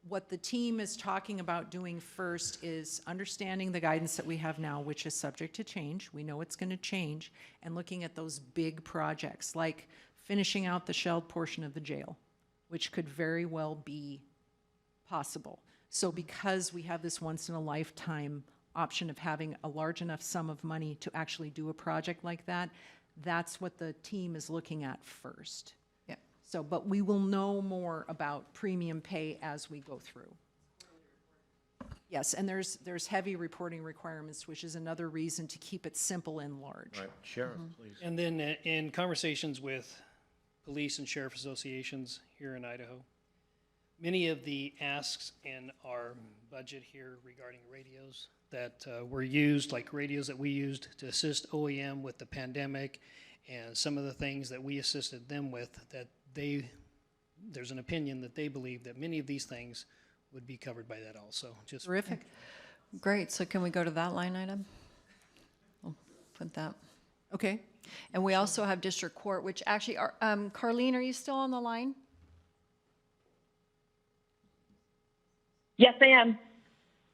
What the team is talking about doing first is understanding the guidance that we have now, which is subject to change. We know it's going to change, and looking at those big projects, like finishing out the shelled portion of the jail, which could very well be possible. So because we have this once-in-a-lifetime option of having a large enough sum of money to actually do a project like that, that's what the team is looking at first. Yeah. So, but we will know more about premium pay as we go through. Yes, and there's heavy reporting requirements, which is another reason to keep it simple and large. Right, Sheriff, please. And then in conversations with police and sheriff associations here in Idaho, many of the asks in our budget here regarding radios that were used, like radios that we used to assist OEM with the pandemic, and some of the things that we assisted them with, that there's an opinion that they believe that many of these things would be covered by that also. Just Terrific. Great, so can we go to that line item? We'll put that. Okay. And we also have district court, which actually are, Carlene, are you still on the line? Yes, I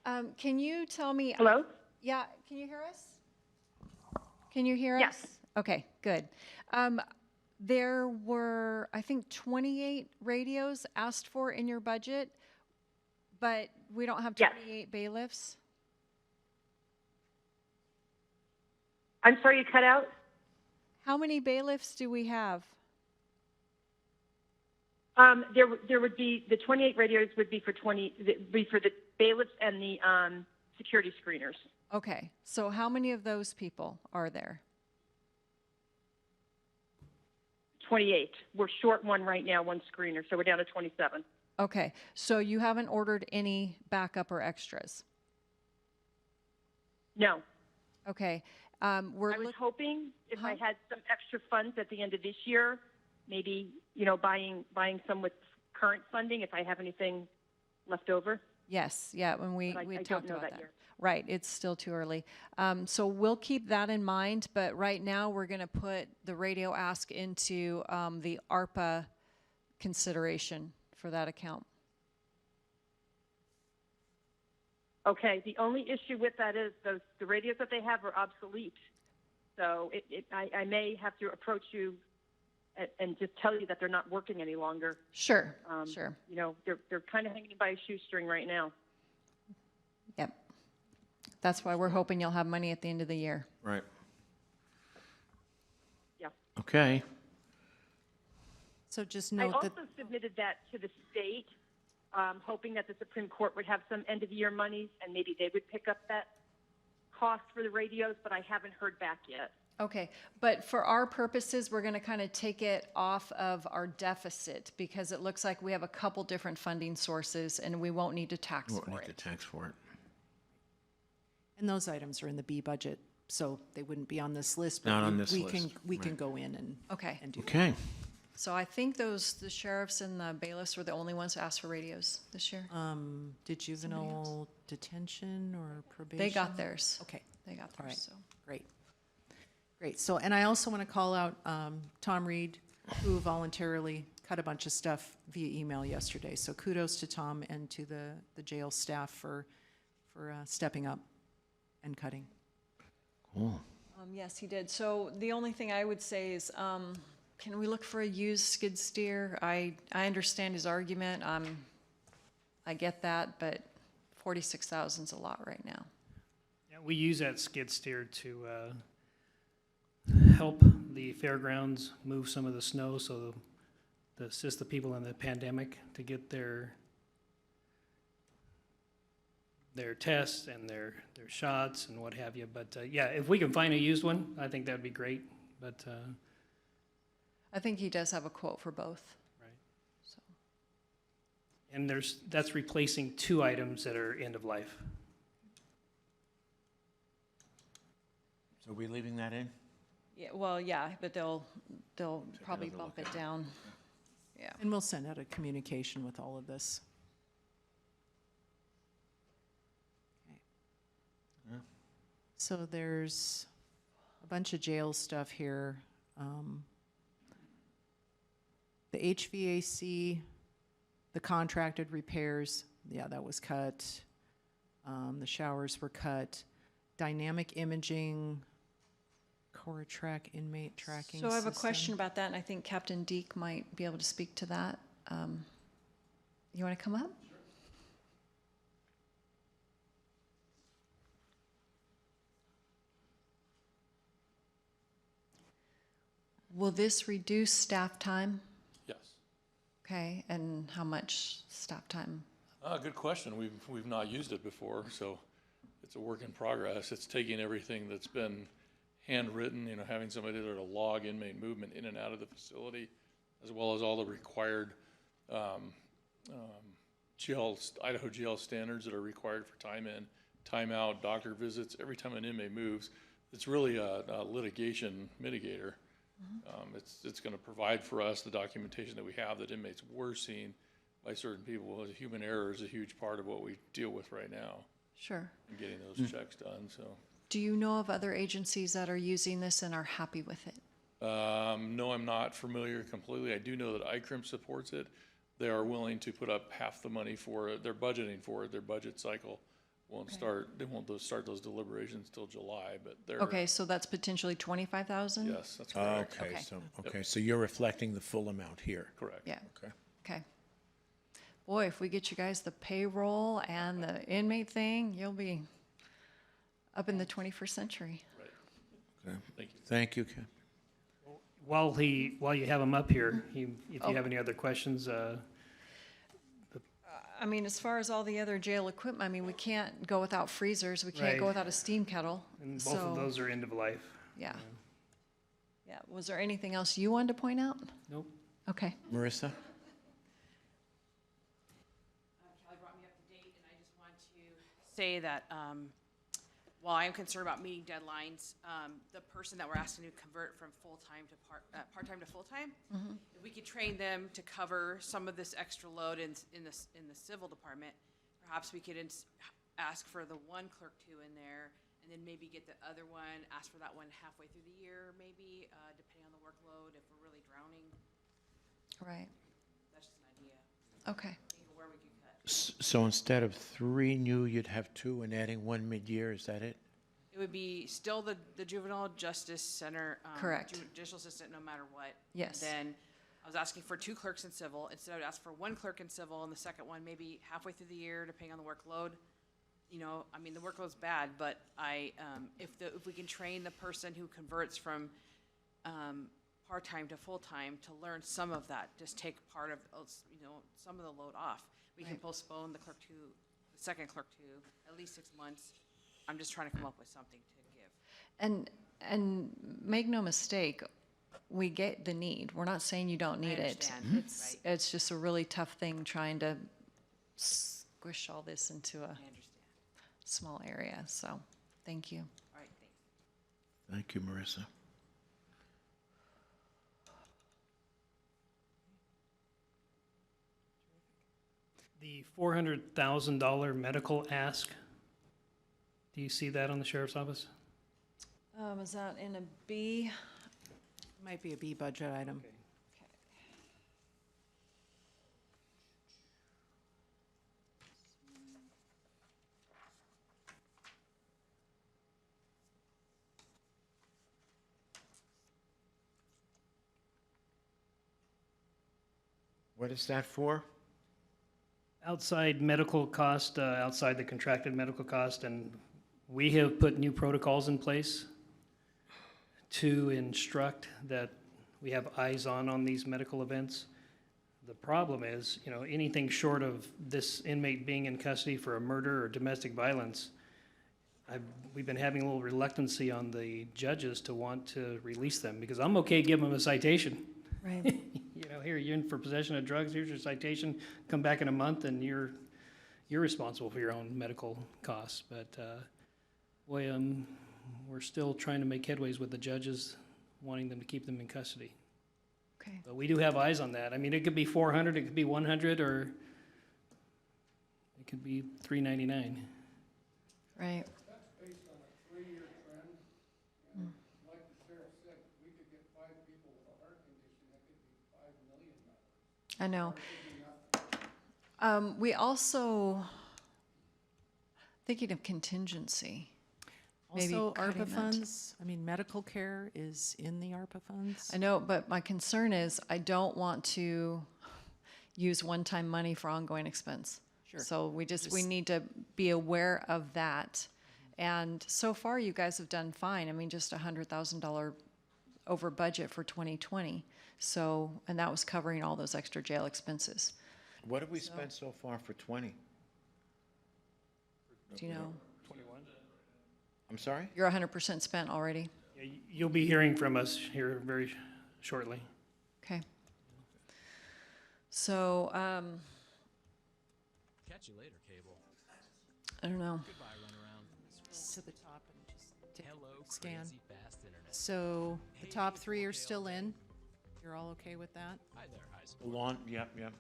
am. Can you tell me? Hello? Yeah, can you hear us? Can you hear us? Yes. Okay, good. There were, I think, 28 radios asked for in your budget, but we don't have Yes. 28 bailiffs. I'm sorry, you cut out? How many bailiffs do we have? There would be, the 28 radios would be for the bailiffs and the security screeners. Okay, so how many of those people are there? 28. We're short one right now, one screener, so we're down to 27. Okay, so you haven't ordered any backup or extras? No. Okay, I was hoping if I had some extra funds at the end of this year, maybe, buying some with current funding if I have anything left over. Yes, yeah, when we But I talked don't know about that that. yet. Right, it's still too early. So we'll keep that in mind, but right now we're going to put the radio ask into the ARPA consideration for that account. Okay, the only issue with that is the radios that they have are obsolete. So I may have to approach you and just tell you that they're not working any longer. Sure, sure. They're kind of hanging by a shoestring right now. Yep. That's why we're hoping you'll have money at the end of the year. Right. Yeah. Okay. So just I note also that, submitted that to the state, hoping that the Supreme Court would have some end-of-year monies and maybe they would pick up that cost for the radios, but I haven't heard back yet. Okay, but for our purposes, we're going to kind of take it off of our deficit because it looks like we have a couple different funding sources and we won't need to tax Won't for need to it. tax for it. and those items are in the B budget, so they wouldn't be on this list. but Not on we- this we list, We can right. go in and Okay, do that. Okay. so I think the sheriffs and the bailiffs were the only ones who asked for radios this year. Did juvenile detention or probation? They got theirs. Okay, They got all right, theirs, so. great. Great, so, and I also want to call out Tom Reed, who voluntarily cut cut a bunch of stuff via email yesterday. So kudos to Tom and to the jail staff for stepping up and cutting. Cool. Yes, he did. So the only thing I would say is, can we look for a used skid steer? I understand his argument. I get that, but 46,000 is a lot right now. Yeah, we use that skid steer to help the fairgrounds move some of the snow, so to assist the people in the pandemic to get their tests and their shots and what have you. But yeah, if we can find a used one, I think that'd be great. But I think he does have a quote for both. right. So. And that's replacing 2 items that are end of life. So are we leaving that in? Yeah, well, yeah, but they'll probably another bump look it at it. down. Yeah. And we'll send out a communication with all of this. Okay. Yeah. So there's a bunch of jail stuff here. The HVAC, the contracted repairs, yeah, that was cut. The showers were cut. Dynamic imaging, core track inmate tracking So I have a system. question about that, and I think Captain Deke might be able to speak to that. You want to come up? Will this reduce staff time? Yes. Okay, and how much staff time? Good question. We've not used it before, so it's a work in progress. It's taking everything that's been handwritten, having somebody there to log inmate movement in and out of the facility, as well as all the required Idaho jail standards that are required for time in, time out, doctor visits. Every time an inmate moves, it's really a litigation mitigator. It's going to provide for us the documentation that we have that inmates were seen by certain people. Human error is a huge part of what we deal with right now Sure. in getting those checks done. So, Do you know of other agencies that are using this and are happy with it? no, I'm not familiar completely. I do know that ICRIM supports it. They are willing to put up half the money for it. They're budgeting for it. Their budget cycle won't start. They won't start those deliberations till July, but they're Okay, so that's potentially 25,000? yes, that's correct. Okay. So you're reflecting the full amount here. Correct. Yeah, Okay. okay. Boy, if we get you guys the payroll and the inmate thing, you'll be up in the 21st century. Okay. Thank you. Thank you, Cap. While you have him up here, if you have any other questions, I mean, as far as all the other jail equipment, I mean, we can't go without freezers, we can't go Right. without a steam kettle. and both of So, those are end of life. Yeah. Yeah, was there anything else you wanted to point out? Nope. Okay. Marissa? Kelly brought me up to date, and I just want to say that while I am concerned about meeting deadlines, the person that we're asking to convert from full-time to part-time to full-time, if we could train them to cover some of this extra load in the civil department, perhaps we could ask for the one clerk two in there, and then maybe get the other one, ask for that one halfway through the year, maybe, depending on the workload, if we're really drowning. Right, That's just an idea, okay. think of where we could cut. So instead of 3 new, you'd have 2 and adding 1 mid-year, is that it? It would be still the Juvenile Justice Center. Correct. Judicial assistant, no matter what. Yes. Then I was asking for 2 clerks in civil. Instead, I would ask for 1 clerk in civil, and the second one maybe halfway through the year, depending on the workload. I mean, the workload's bad, but if we can train the person who converts from part-time to full-time to learn some of that, just take part of, some of the load off. We can Right. postpone the second clerk to at least 6 months. I'm just trying to come up with something to give. And make no mistake, we get the need. We're not saying you don't need it. understand, It's just a really tough thing trying to squish all this into a I understand. small area, so, thank you. All right, thanks. Thank you, Marissa. The $400,000 medical ask, do you see that on the sheriff's office? Is that in a B? Might be a B budget item. What is that for? Outside medical cost, outside the contracted medical cost, and we have put new protocols in place to instruct that we have eyes on these medical events. The problem is, you know, anything short of this inmate being in custody for a murder or domestic violence, we've been having a little reluctancy on the judges to want to release them, because I'm okay giving them a citation. Right. You know, here, you're in for possession of drugs, here's your citation, come back in a month and you're responsible for your own medical costs. But, we're still trying to make headways with the judges, wanting them to keep them in custody. Okay. But we do have eyes on that. I mean, it could be 400, it could be 100, or it could be 399. Right. That's based on a 3-year trend. And like the sheriff said, we could get 5 people with a heart condition, that could be $5 million. I know. Or it could be nothing. We also, thinking of contingency. maybe Also, cutting ARPA that. funds, I mean, medical care is in the ARPA funds. I know, but my concern is I don't want to use one-time money for ongoing expense. Sure. So we need to be aware of that. And so far, you guys have done fine. I mean, just $100,000 over budget for 2020. So, and that was covering all those extra jail expenses. What have we spent so far for 20? Do you know? 21? I'm sorry? You're 100% spent already? Yeah, you'll be hearing from us here very shortly. Okay. So, Catch you later, Cable. I don't know. Goodbye, run around. To the top and just take Hello, a scan. crazy fast internet. So the top 3 are still in. You're all okay with that? Hi there, high The school. lawn, yep, yep.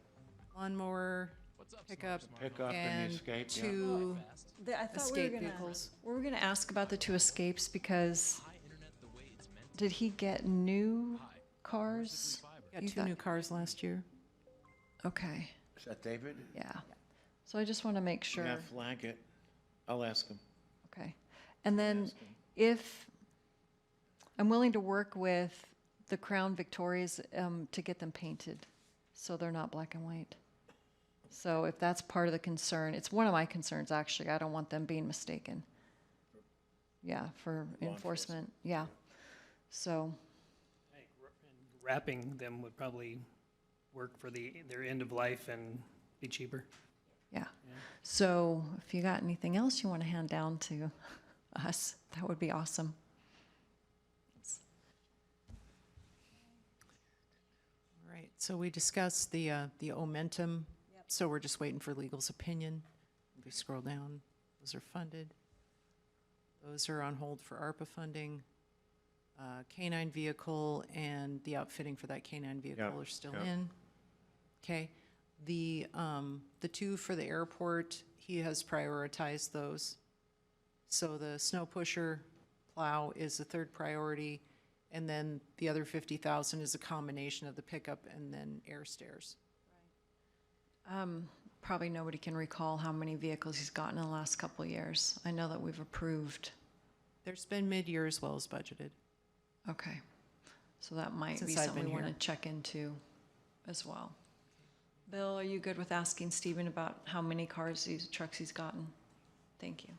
Lawnmower, What's up, pickup, Pickup and and the escape, yeah. 2 I thought escape vehicles. we were gonna ask about the 2 escapes because High internet the way it's meant to did he get new cars? Got You 2 got- new cars last year. Okay, Is that David? yeah. So I just want to make sure. Yeah, flag it. I'll ask him. Okay. And then if, I'm willing to work with the Crown Victorias to get them painted so they're not black and white. So if that's part of the concern, it's one of my concerns, actually. I don't want them being mistaken. Yeah, for enforcement, yeah. So, I think wrapping them would probably work for their end of life and be cheaper. yeah. So if you got anything else you want to hand down to us, that would be awesome. All right, so we discussed the Omentum. So we're just waiting for legal's opinion. If we scroll down, those are funded. Those are on hold for ARPA funding. Canine vehicle and the outfitting for that canine vehicle Yep, are still yep. in. Okay, the 2 for the airport, he has prioritized those. So the snow pusher plow is the 3rd priority, and then the other 50,000 is a combination of the pickup and then air stairs. Probably nobody can recall how many vehicles he's gotten in the last couple of years. I know that we've approved. There's been mid-year as well as budgeted. Okay. So that might be Since I've something we been want to here. check into as well. Bill, are you good with asking Stephen about how many trucks he's gotten? Thank you.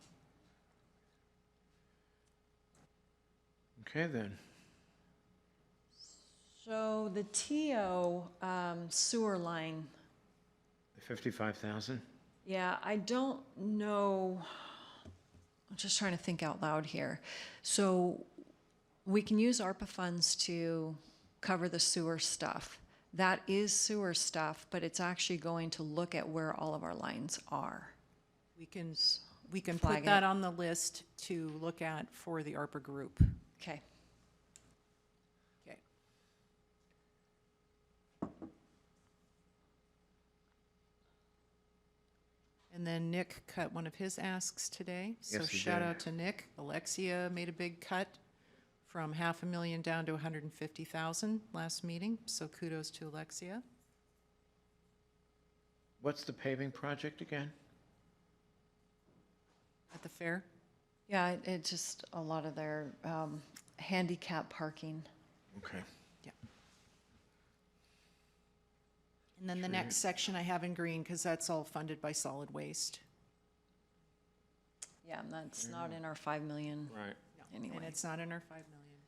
Okay, then. So the TO sewer line, The 55,000? yeah, I don't know. I'm just trying to think out loud here. So we can use ARPA funds to cover the sewer stuff. That is sewer stuff, but it's actually going to look at where all of our lines are. We can put Flag that it. on the list to look at for the ARPA group. Okay. Okay. And then Nick cut one of his asks today, so Yes, he shout did. out to Nick. Alexia made a big cut from $500,000 down to 150,000 last meeting, so kudos to Alexia. What's the paving project again? At the fair? Yeah, it just, a lot of their handicap parking. Okay. Yeah. And then the next section I have in green, because that's all funded by solid waste. Yeah, and that's not in our 5 million Right. anyway. And it's not in our 5 million.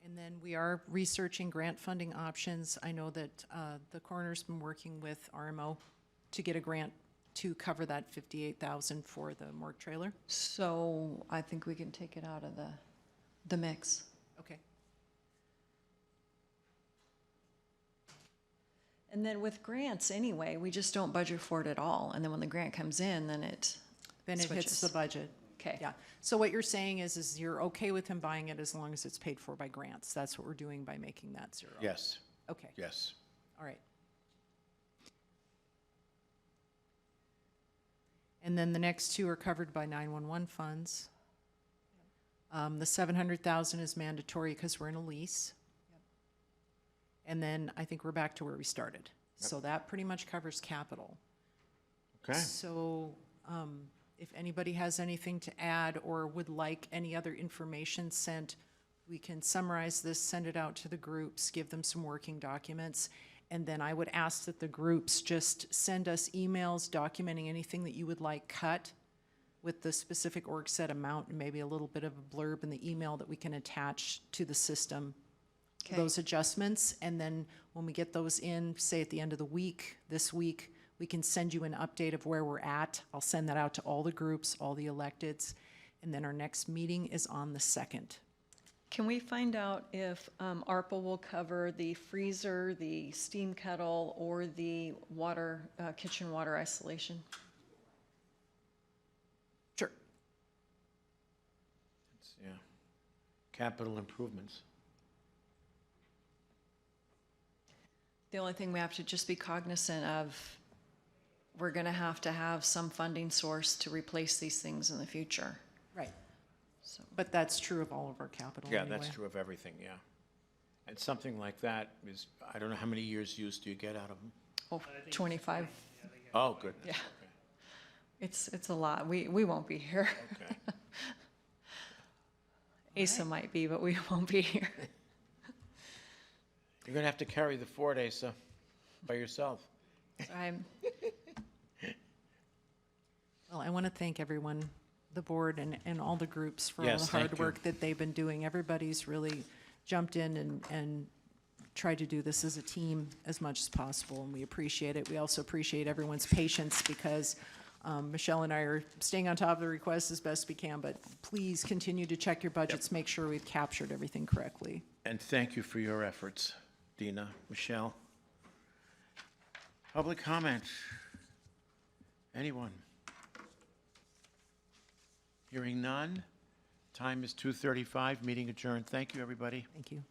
And then we are researching grant funding options. I know that the coroner's been working with RMO to get a grant to cover that 58,000 for the morgue trailer. So I think we can take it out of the mix. Okay. And then with grants anyway, we just don't budget for it at all. And then when the grant comes in, then it Then it hits switches. the budget. Okay. Yeah. So what you're saying is you're okay with him buying it as long as it's paid for by grants? That's what we're doing by making that 0? Yes, Okay. yes. All right. And then the next two are covered by 911 funds. The 700,000 is mandatory because we're in a lease. And then I think we're back to where we started. So that pretty much covers capital. Okay. So, if anybody has anything to add or would like any other information sent, we can summarize this, send it out to the groups, give them some working documents. And then I would ask that the groups just send us emails documenting anything that you would like cut with the specific org set amount and maybe a little bit of a blurb in the email that we can attach to the system. Okay. Those adjustments. And then when we get those in, say at the end of the week, this week, we can send you an update of where we're at. I'll send that out to all the groups, all the electeds. And then our next meeting is on the 2nd. Can we find out if ARPA will cover the freezer, the steam kettle, or the water, kitchen water isolation? Sure. Yeah. Capital improvements. The only thing we have to just be cognizant of, we're gonna have to have some funding source to replace these things in the future. Right. So, But that's true of all of our capital Yeah, anyway. that's true of everything, yeah. And something like that is, I don't know, how many years use do you get out of them? oh, 25, Oh, good. yeah. It's a lot. We won't be here. Okay. Asa might be, but we won't be here. You're gonna have to carry the Ford, Asa, by yourself. Well, I want to thank everyone, the board and all the groups for all Yes, the hard thank you. work that they've been doing. Everybody's really jumped in and tried to do this as a team as much as possible, and we appreciate it. We also appreciate everyone's patience because Michelle and I are staying on top of the requests as best we can, but please continue to check your budgets, make sure we've captured everything correctly. And thank you for your efforts, Dina, Michelle. Public comment? Anyone? Hearing none. Time is 2:35, meeting adjourned. Thank you, everybody. Thank you.